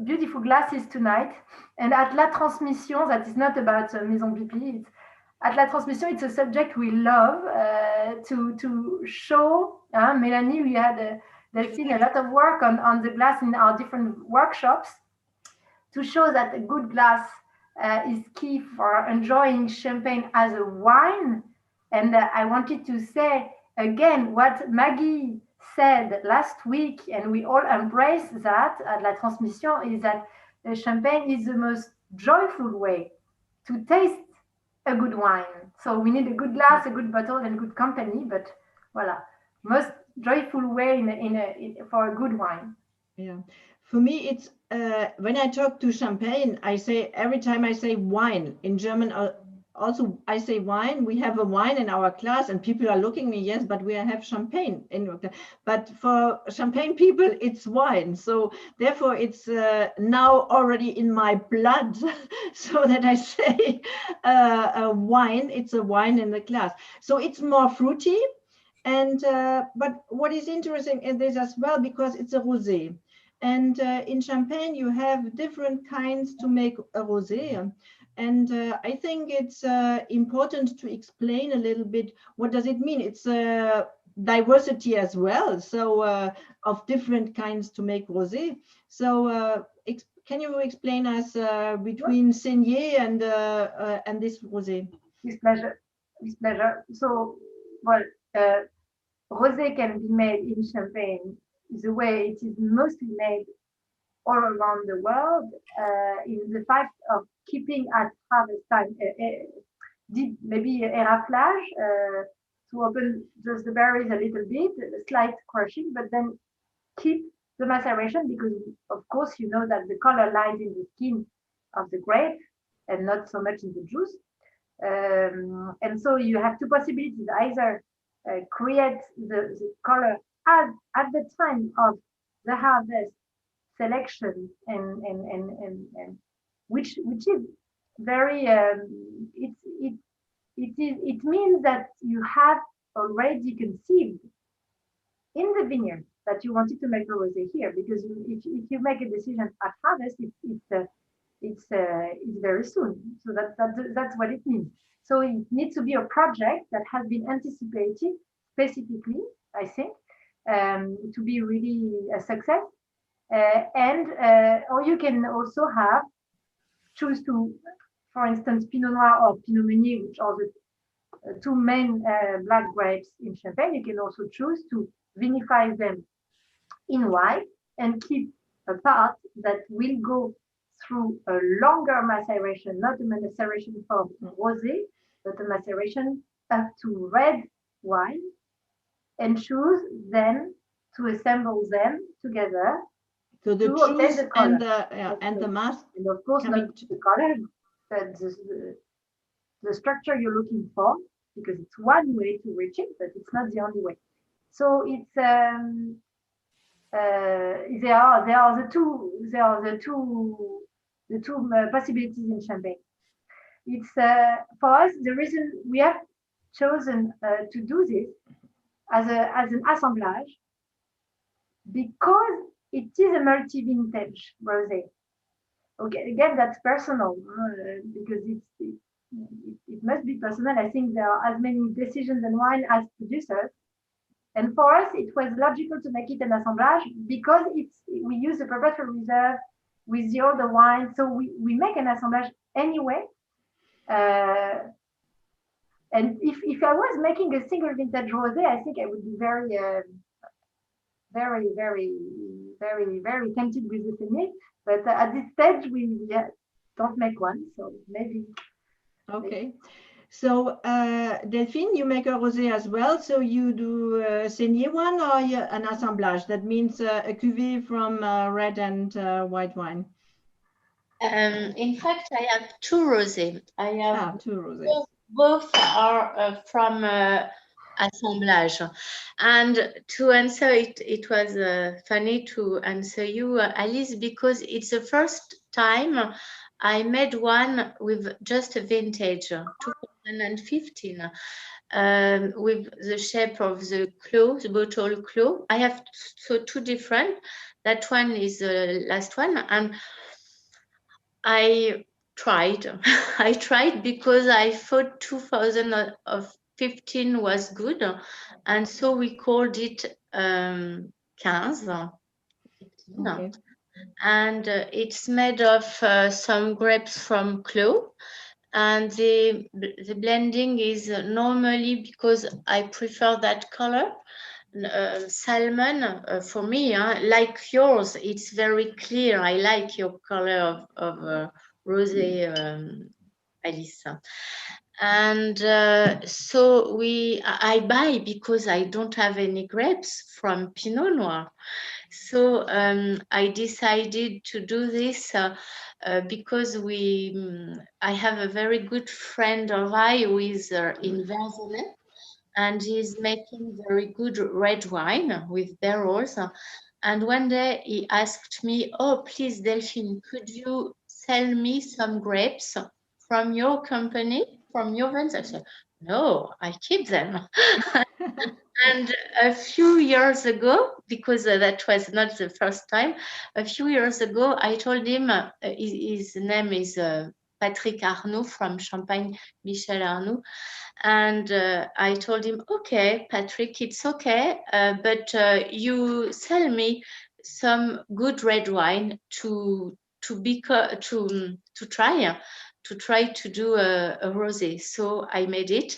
beautiful glasses tonight, and at La Transmission, that is not about Maison Pipi. At La Transmission, it's a subject we love to show. Mélanie, we had Delphine a lot of work on the glass in our different workshops to show that a good glass is key for enjoying champagne as a wine. And I wanted to say again what Maggie said last week, and we all embrace that at La Transmission, is that champagne is the most joyful way to taste a good wine. So we need a good glass, a good bottle, and good company, but voila, most joyful way for a good wine. Yeah, for me, it's when I talk to champagne, I say every time I say wine in German. Also, I say wine. We have a wine in our class, and people are looking at me. Yes, but we have champagne in. But for champagne people, it's wine. So therefore, it's now already in my blood, so that I say a wine. It's a wine in the class. So it's more fruity, and but what is interesting in this as well, because it's a rosé, and in champagne you have different kinds to make a rosé. And I think it's important to explain a little bit what does it mean. It's diversity as well, so of different kinds to make rosé. So can you explain us between Saignée and this rosé? With pleasure. With pleasure. So, well, rosé can be made in Champagne the way it is mostly made all around the world, in the fact of keeping at harvest time, maybe éraflage, to open just the berries a little bit, a slight crushing, but then keep the maceration, because of course you know that the color lies in the skin of the grape and not so much in the juice. And so you have two possibilities: either create the color at the time of the harvest selection, and which is very it means that you have already conceived in the vineyard that you wanted to make a rosé here, because if you make a decision at harvest, it's very soon. So that's what it means. So it needs to be a project that has been anticipated specifically, I think, to be really a success. Or you can also choose to, for instance, Pinot Noir or Pinot Meunier, which are the two main black grapes in Champagne. You can also choose to vinify them in white and keep a part that will go through a longer maceration, not a maceration for rosé, but a maceration up to red wine and choose then to assemble them together. So the to obtain juice the color. and the mask. And of course, not the color, but the structure you're looking for, because it's one way to reach it, but it's not the only way. So it's there are the two possibilities in Champagne. It's for us the reason we have chosen to do this as an assemblage, because it is a multi-vintage rosé. Okay, again, that's personal because it must be personal. I think there are as many decisions in wine as producers. And for us, it was logical to make it an assemblage because we use the proprietary reserve with the other wine. So we make an assemblage anyway. And if I was making a single vintage rosé, I think I would be very, very tempted with the Femmées. But at this stage, we don't make one. So maybe. Okay. So Delphine, you make a rosé as well. So you do a saignée one or an assemblage? That means a cuvée from red and white wine. In fact, I have two rosés. I have two rosés. Both are from assemblage. And to answer it, it was funny to answer you, Alice, because it's the first time I made one with just a vintage, 2015, with the shape of the claw, the bottle claw. I have two different. That one is the last one, and I tried. I tried because I thought 2015 was good, and so we called it 15. Okay. And it's made of some grapes from Claude, and the blending is normally, because I prefer that color, salmon for me, like yours, it's very clear. I like your color of rosé, Alice. And so I buy, because I don't have any grapes, from Pinot Noir. So I decided to do this because I have a very good friend of mine who is in Verzenay, and he's making very good red wine with barrels. And one day he asked me, "Oh, please, Delphine, could you sell me some grapes from your company, from your vines?" I said, "No, I keep them." And a few years ago, because that was not the first time, a few years ago, I told him, his name is Patrick Arnaud from Champagne, Michel Arnaud. And I told him, "Okay, Patrick, it's okay, but you sell me some good red wine to try to do a rosé." So I made it.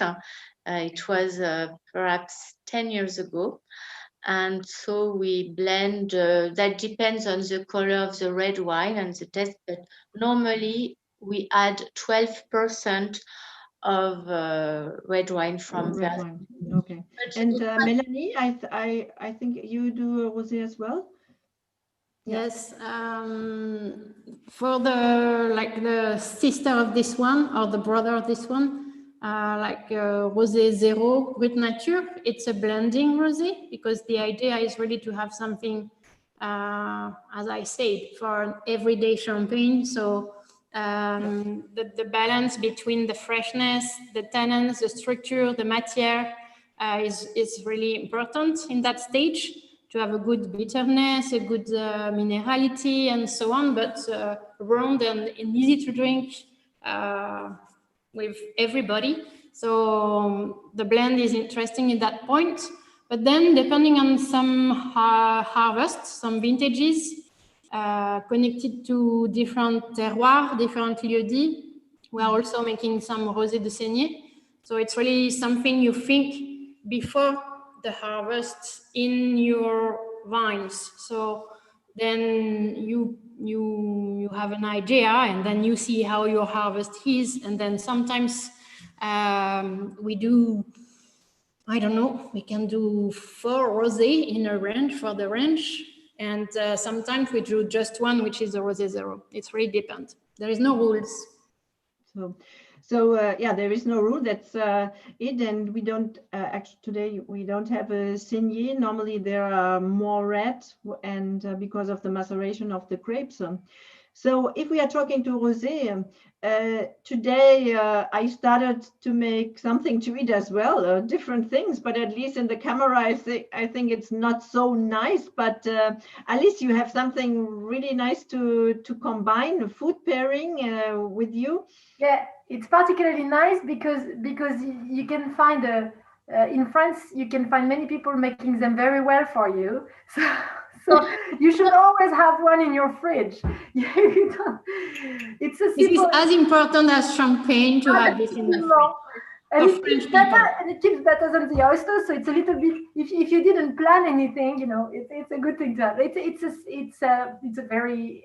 It was perhaps 10 years ago. And so we blend, that depends on the color of the red wine and the taste, but normally we add 12% of red wine from red wine. Okay. And Mélanie, I think you do a rosé as well? Yes. For the sister of this one, or the brother of this one, Rosé Zero Brut Nature, it's a blending rosé, because the idea is really to have something, as I said, for an everyday champagne. So the balance between the freshness, the tannins, the structure, the matière is really important in that stage, to have a good bitterness, a good minerality, and so on, but round and easy to drink with everybody. So the blend is interesting at that point. But then, depending on some harvests, some vintages, connected to different terroirs, different lieux-dits, we are also making some rosé de saignée. So it's really something you think before the harvest in your vines. So then you have an idea, and then you see how your harvest is, and then sometimes we do I don't know, we can do 4 rosé in a range for the range. And sometimes we do just one, which is a rosé 0. It really depends. There is no rules. So yeah, there is no rule. That's it. And we don't actually today we don't have a signé. Normally there are more red, and because of the maceration of the grapes. So if we are talking to rosé, today I started to make something to eat as well, different things. But at least in the camera, I think it's not so nice. But at least you have something really nice to combine a food pairing with you. Yeah, it's particularly nice because you can find in France you can find many people making them very well for you. So you should always have one in your fridge. It's a simple, this is as important as champagne to have this in the fridge. And it keeps better than the oyster. So it's a little bit. If you didn't plan anything, you know, it's a good thing to have. It's a very.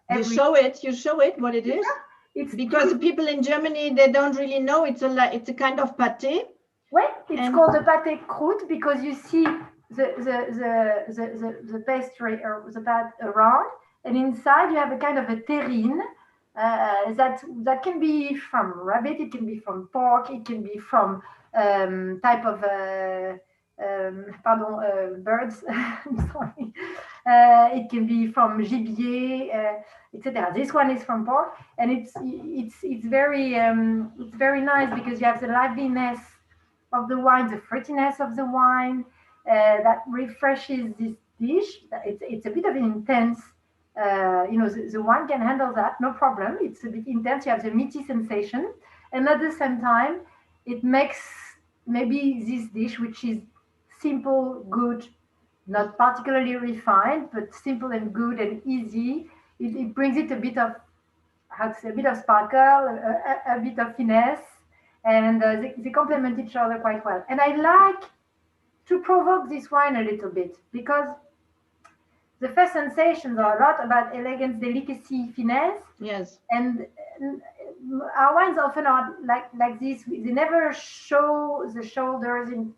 You show it what it is. It's because the people in Germany, they don't really know. It's a kind of pâté. Well, it's called a pâté croûte because you see the pastry or the pâte around, and inside you have a kind of a terrine that can be from rabbit, it can be from pork, it can be from type of birds. I'm sorry. It can be from gibier, etc. This one is from pork, and it's very nice because you have the liveliness of the wine, the fruitiness of the wine that refreshes this dish. It's a bit of an intense. The wine can handle that, no problem. It's a bit intense. You have the meaty sensation, and at the same time, it makes maybe this dish, which is simple, good, not particularly refined, but simple and good and easy. It brings it a bit of, a bit of sparkle, a bit of finesse, and they complement each other quite well. And I like to provoke this wine a little bit because the first sensations are a lot about elegance, delicacy, finesse. Yes. And our wines often are like this. They never show the shoulders in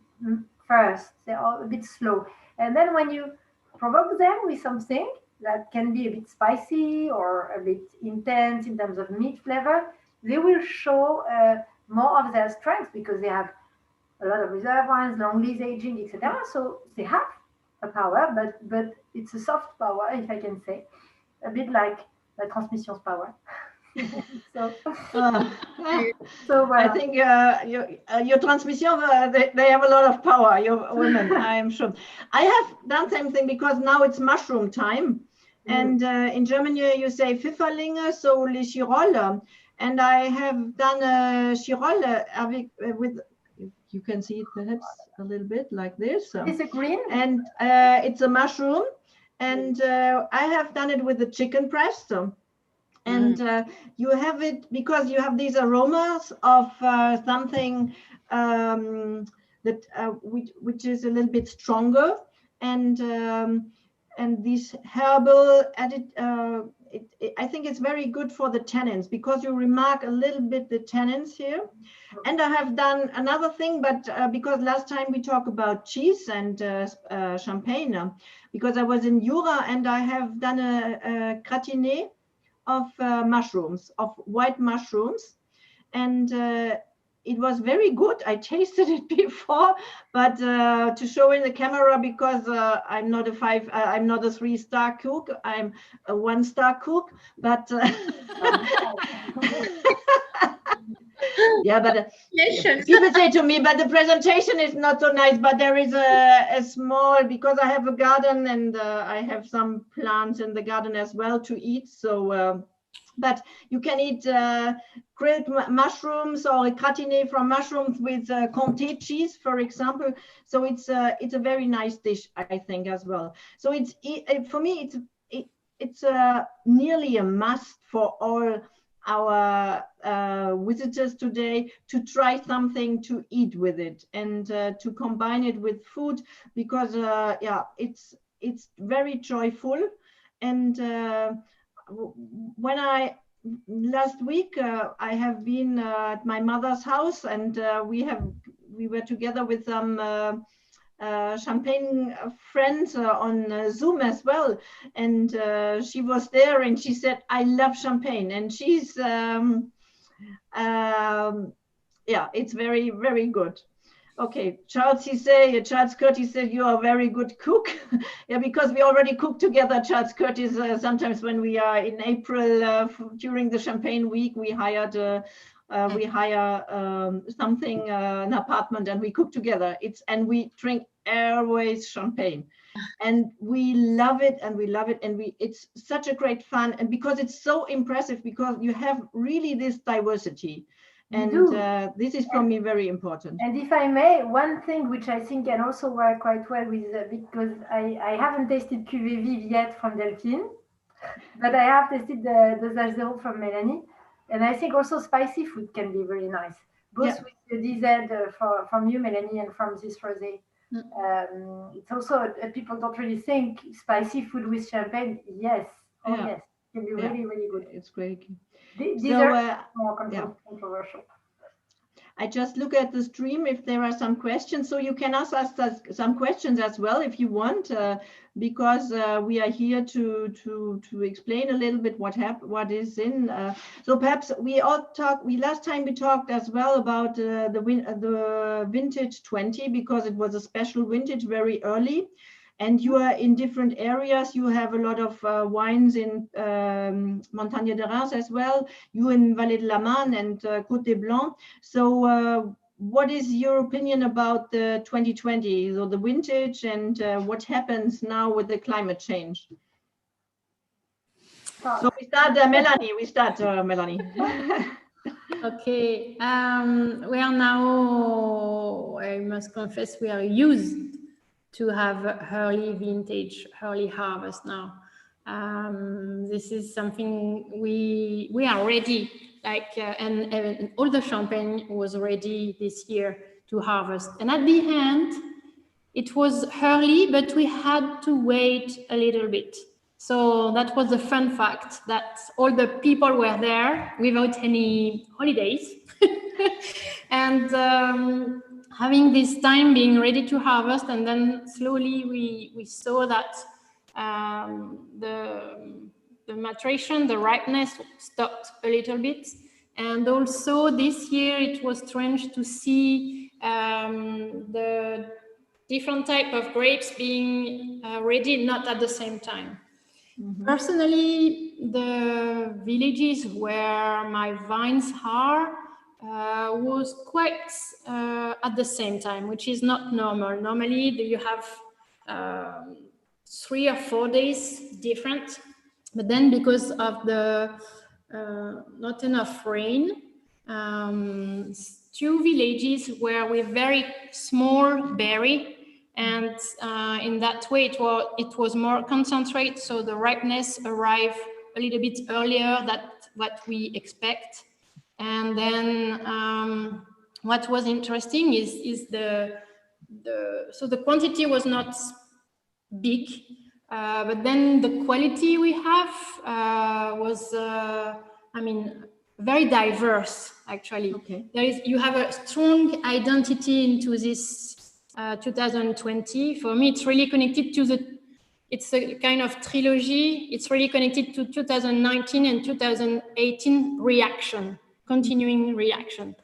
first. They're all a bit slow. And then when you provoke them with something that can be a bit spicy or a bit intense in terms of meat flavor, they will show more of their strength because they have a lot of reserve wines, long lease aging, etc. So they have a power, but it's a soft power, if I can say, a bit like the Transmission's power. So I think your Transmission, they have a lot of power, your women, I am sure. I have done something because now it's mushroom time. And in Germany, you say Pfifferlinge, so les Chirolles. And I have done a Chirole with, you can see it perhaps a little bit like this. It's a green. And it's a mushroom. And I have done it with the chicken breast. And you have it because you have these aromas of something that which is a little bit stronger, and this herbal added. I think it's very good for the tannins because you remark a little bit the tannins here. And I have done another thing, but because last time we talked about cheese and champagne, because I was in Jura and I have done a gratiné of mushrooms, of white mushrooms, and it was very good. I tasted it before, but to show in the camera because I'm not a 3-star cook. I'm a 1-star cook, but yeah, but people say to me, but the presentation is not so nice. But there is a small, because I have a garden and I have some plants in the garden as well to eat. So, but you can eat grilled mushrooms or a gratiné from mushrooms with Comté cheese, for example. So it's a very nice dish, I think, as well. So it's for me, it's nearly a must for all our visitors today to try something to eat with it and to combine it with food because yeah, it's very joyful. And when last week I have been at my mother's house and we we were together with some champagne friends on Zoom as well, and she was there and she said, I love champagne, and she's yeah, it's very, very good. Okay, Charles Curtis said you are a very good cook. Yeah, because we already cook together, Charles Curtis. Sometimes when we are in April during the Champagne week, we hired something, an apartment, and we cook together. And we drink always champagne, and we love it, and we love it, and it's such a great fun, and because it's so impressive, because you have really this diversity. And this is for me very important. And if I may, one thing which I think can also work quite well with, because I haven't tasted Cuvée Vive yet from Delphine, but I have tasted the Dosage Zero from Mélanie. And I think also spicy food can be very nice, both with the DZ from you, Mélanie, and from this Rosé. It's also, people don't really think spicy food with champagne. Yes. Oh, yes. It can be really, really good. It's great. These are more controversial. I just look at the stream if there are some questions, so you can ask us some questions as well if you want, because we are here to explain a little bit what is in. So perhaps last time we talked as well about the vintage 20, because it was a special vintage very early. And you are in different areas. You have a lot of wines in Montagne de Reims as well. You in Vallée de la Marne and Côte Blanc. So what is your opinion about the 2020, so the vintage, and what happens now with the climate change? So we start, Mélanie. Mélanie. Okay. We are now, I must confess, we are used to have early vintage, early harvest now. This is something we are ready, like, and all the champagne was ready this year to harvest. And at the end, it was early, but we had to wait a little bit. So that was the fun fact, that all the people were there without any holidays. And having this time being ready to harvest, and then slowly we saw that the maturation, the ripeness stopped a little bit. And also this year it was strange to see the different type of grapes being ready not at the same time. Mm-hmm. Personally, the villages where my vines are was quite at the same time, which is not normal. Normally you have 3 or 4 days different, but then because of the not enough rain, 2 villages were with very small berry, and in that way it was more concentrate, so the ripeness arrived a little bit earlier than what we expect. And then what was interesting is so the quantity was not big, but then the quality we have was, I mean, very diverse, actually. Okay. You have a strong identity into this 2020. For me, it's really connected to it's a kind of trilogy. It's really connected to 2019 and 2018 reaction, continuing reaction.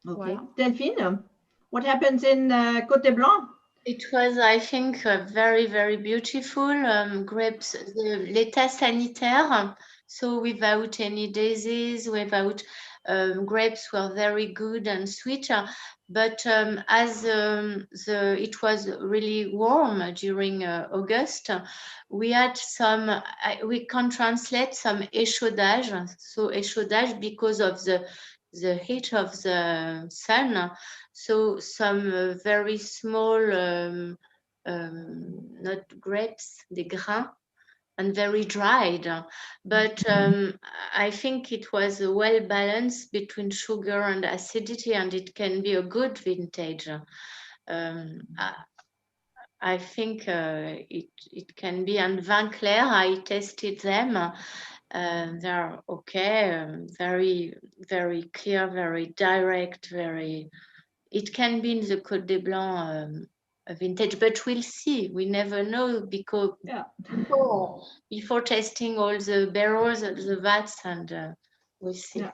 Okay. Voilà. Delphine, what happens in Côte Blanc? It was, I think, very, very beautiful grapes, the l'état sanitaire. So without any disease, without grapes were very good and sweet. But as it was really warm during August, we had some, we can translate some échaudage. So échaudage because of the heat of the sun. So some very small, not grapes, des grains, and very dried. But I think it was well balanced between sugar and acidity, and it can be a good vintage. I think it can be, and Vin Clair, I tasted them, They're okay, very, very clear, very direct, very. It can be in the Côte des Blancs vintage, but we'll see. We never know because before testing all the barrels, the vats, and we'll see. Yeah.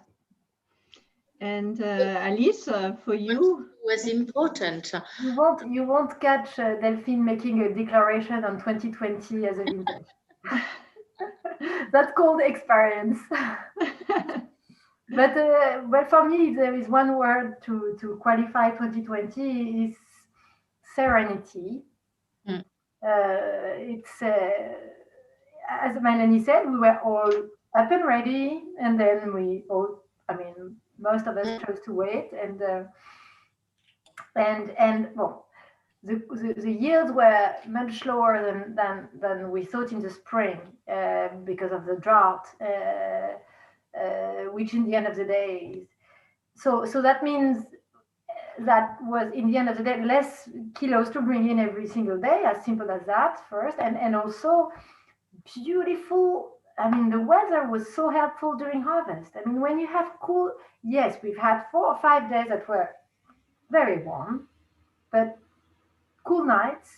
And Alice, for you, was important. You won't catch Delphine making a declaration on 2020 as a vintage. That's called experience. But for me, there is one word to qualify 2020 is serenity. It's as Mélanie said, we were all up and ready, and then we all, I mean, most of us chose to wait, and well, the yields were much lower than we thought in the spring because of the drought, which in the end of the day is so that means that was in the end of the day less kilos to bring in every single day, as simple as that first, and also beautiful. I mean, the weather was so helpful during harvest. I mean, when you have cool, yes, we've had 4 or 5 days that were very warm, but cool nights.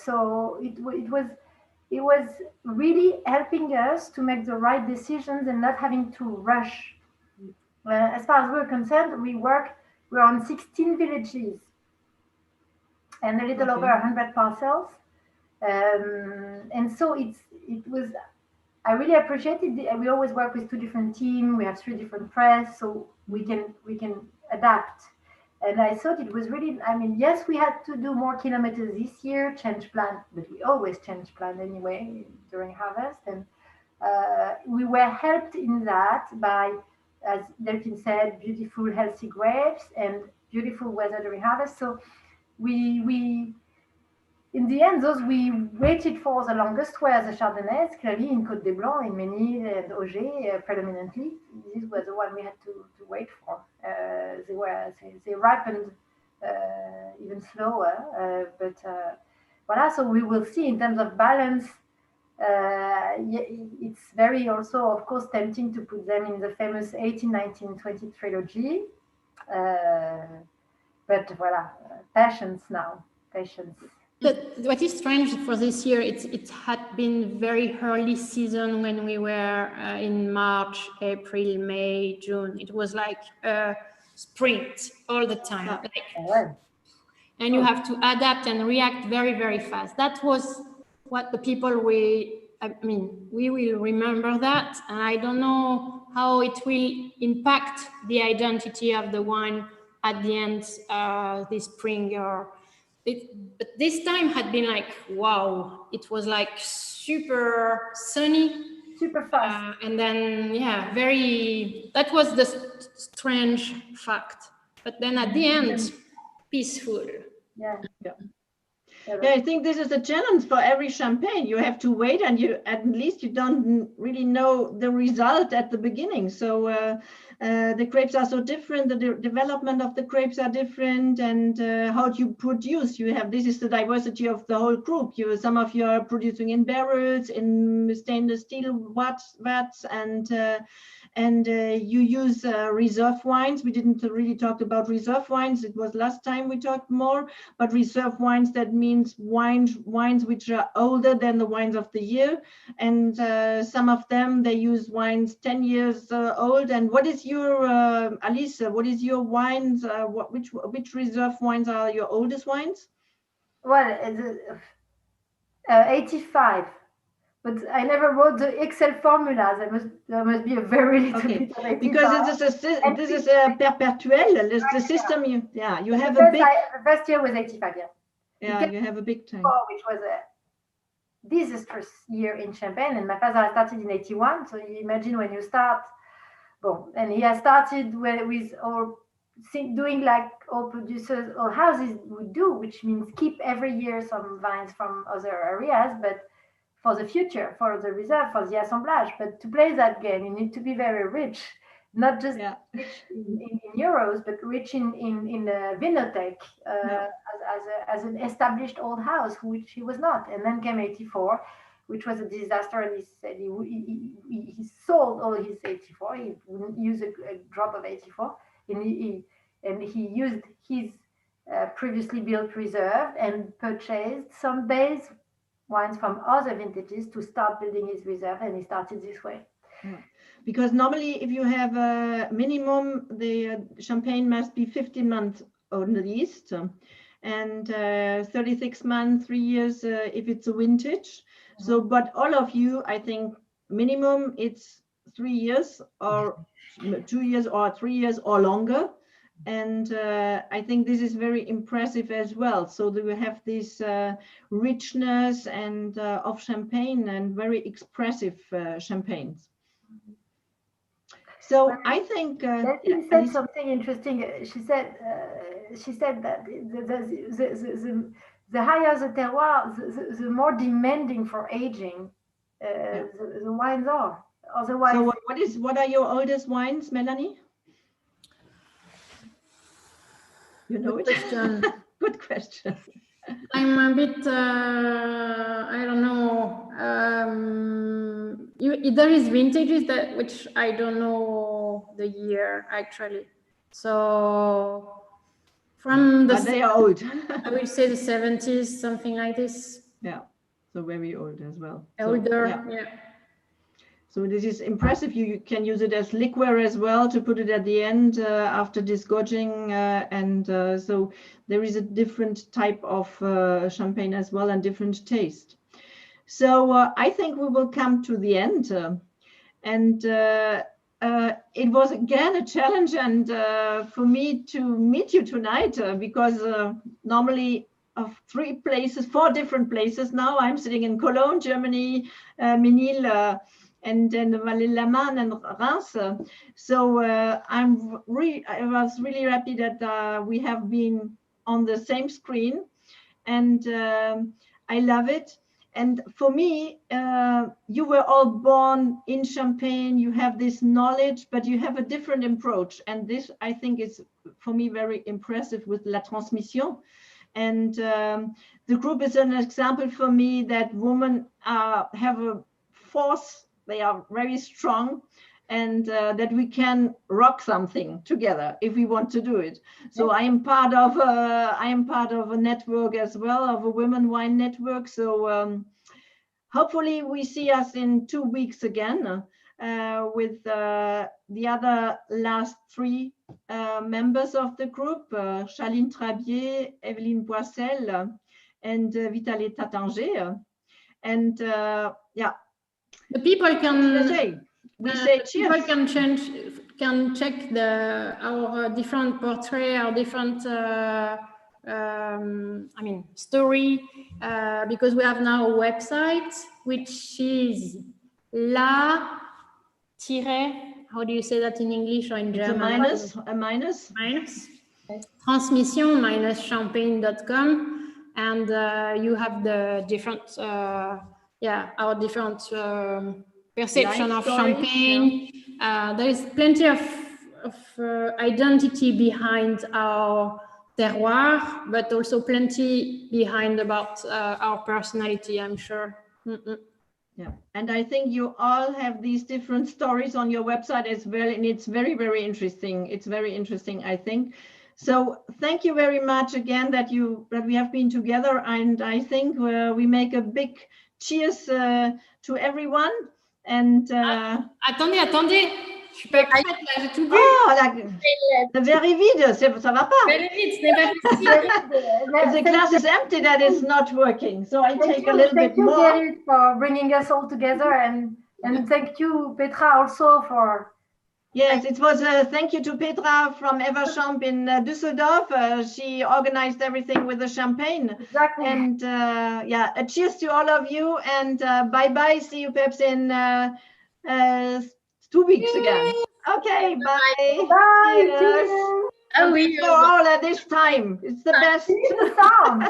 So it was really helping us to make the right decisions and not having to rush. As far as we're concerned, we're on 16 villages and a little over 100 parcels. And so it was, I really appreciated it. We always work with 2 different teams. We have 3 different press, so we can adapt. And I thought it was really, I mean, yes, we had to do more kilometers this year, change plan, but we always change plan anyway during harvest. And we were helped in that by, as Delphine said, beautiful, healthy grapes and beautiful weather during harvest. So we in the end, those we waited for the longest were the Chardonnays, clearly in Côte des Blancs, in Ménil and Auger, predominantly. These were the one we had to wait for. They ripened even slower, but voilà. So we will see in terms of balance. It's very also, of course, tempting to put them in the famous 18, 19, 20 trilogy. But voilà, patience now, patience. But what is strange for this year, it had been very early season when we were in March, April, May, June. It was like a sprint all the time. And you have to adapt and react very, very fast. That was what the people we will remember that. And I don't know how it will impact the identity of the wine at the end this spring but this time had been like, wow, it was like super sunny. Super fast. And then, that was the strange fact. But then at the end, peaceful. Yeah, I think this is a challenge for every champagne. You have to wait, and at least you don't really know the result at the beginning. So the grapes are so different. The development of the grapes are different, and how do you produce? This is the diversity of the whole group. Some of you are producing in barrels, in stainless steel vats, and you use reserve wines. We didn't really talk about reserve wines. It was last time we talked more, but reserve wines, that means wines which are older than the wines of the year. And some of them, they use wines 10 years old. And what is your, Alice, what is your wines? Which reserve wines are your oldest wines? Well, 85. But I never wrote the Excel formula. There must be a very little bit of 85. Because this is a perpetuel. The system, you have a big. The first year was 85, Yeah, you have a big time. Which was a disastrous year in Champagne. And my father started in 81. So you imagine when you start, and he has started with all doing like all producers, all houses would do, which means keep every year some vines from other areas, but for the future, for the reserve, for the assemblage. But to play that game, you need to be very rich, not just rich in euros, but rich in vinothèque as an established old house, which he was not. And then came 84, which was a disaster. And he said he sold all his 84. He wouldn't use a drop of 84, and he used his previously built reserve and purchased some base wines from other vintages to start building his reserve, and he started this way. Yeah. Because normally if you have a minimum, the champagne must be 15 months at least, and 36 months, 3 years if it's a vintage. So, but all of you, I think minimum it's 3 years or 2 years or 3 years or longer. And I think this is very impressive as well. So that we have this richness and of champagne and very expressive champagnes. So I think Delphine said something interesting. She said that the higher the terroir, the more demanding for aging the wines are. Otherwise, so what are your oldest wines, Mélanie? You know Good it? question. Good question. I'm a bit, I don't know. There is vintages which I don't know the year actually. So from but they are old. I will say the 70s, something like this. Yeah, so very old as well. Older, so, yeah. So this is impressive. You can use it as liqueur as well to put it at the end after disgorging. So there is a different type of champagne as well and different taste. So I think we will come to the end. It was again a challenge and for me to meet you tonight because normally of 4 different places now. I'm sitting in Cologne, Germany, Ménil, and then Vallée-la-Marne and Reims. So I was really happy that we have been on the same screen, and I love it. And for me, you were all born in Champagne, you have this knowledge, but you have a different approach. And this, I think, is for me very impressive with La Transmission. And the group is an example for me that women have a force. They are very strong, and that we can rock something together if we want to do it. So I am part of a network as well, of a women wine network. So hopefully we see us in 2 weeks again with the other last 3 members of the group, Charline, Drappier, Evelyn, Boizel, and Vitalie Taittinger. And yeah. The people can cheers. People can check our different portrait, our different story, because we have now a website which is how do you say that in English or in German? A minus. Transmission-champagne.com, and you have the different our different perception of champagne. There is plenty of identity behind our terroir, but also plenty behind about our personality, I'm sure. Yeah, and I think you all have these different stories on your website as well, and it's very, very interesting. It's very interesting, I think. So thank you very much again that we have been together, and I think we make a big cheers to everyone. And attendez, je suis pas prête là, j'ai tout bu. Oh, very vide, ça va pas. Very vide, ce n'est pas possible. If the glass is empty, that is not working. So I take a little bit more. Thank you, Gerhild, for bringing us all together, and thank you, Petra, also for. Yes, it was a thank you to Petra from Everchamp in Düsseldorf. She organized everything with the champagne. Exactly. And yeah, a cheers to all of you, and bye-bye. See you perhaps in 2 weeks again. Okay, bye. Bye. Cheers. Oh, we for all at this time. It's the best. The sound.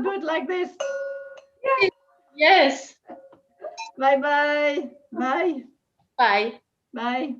Do it like this. Yes. Bye-bye. Bye. Bye. Bye.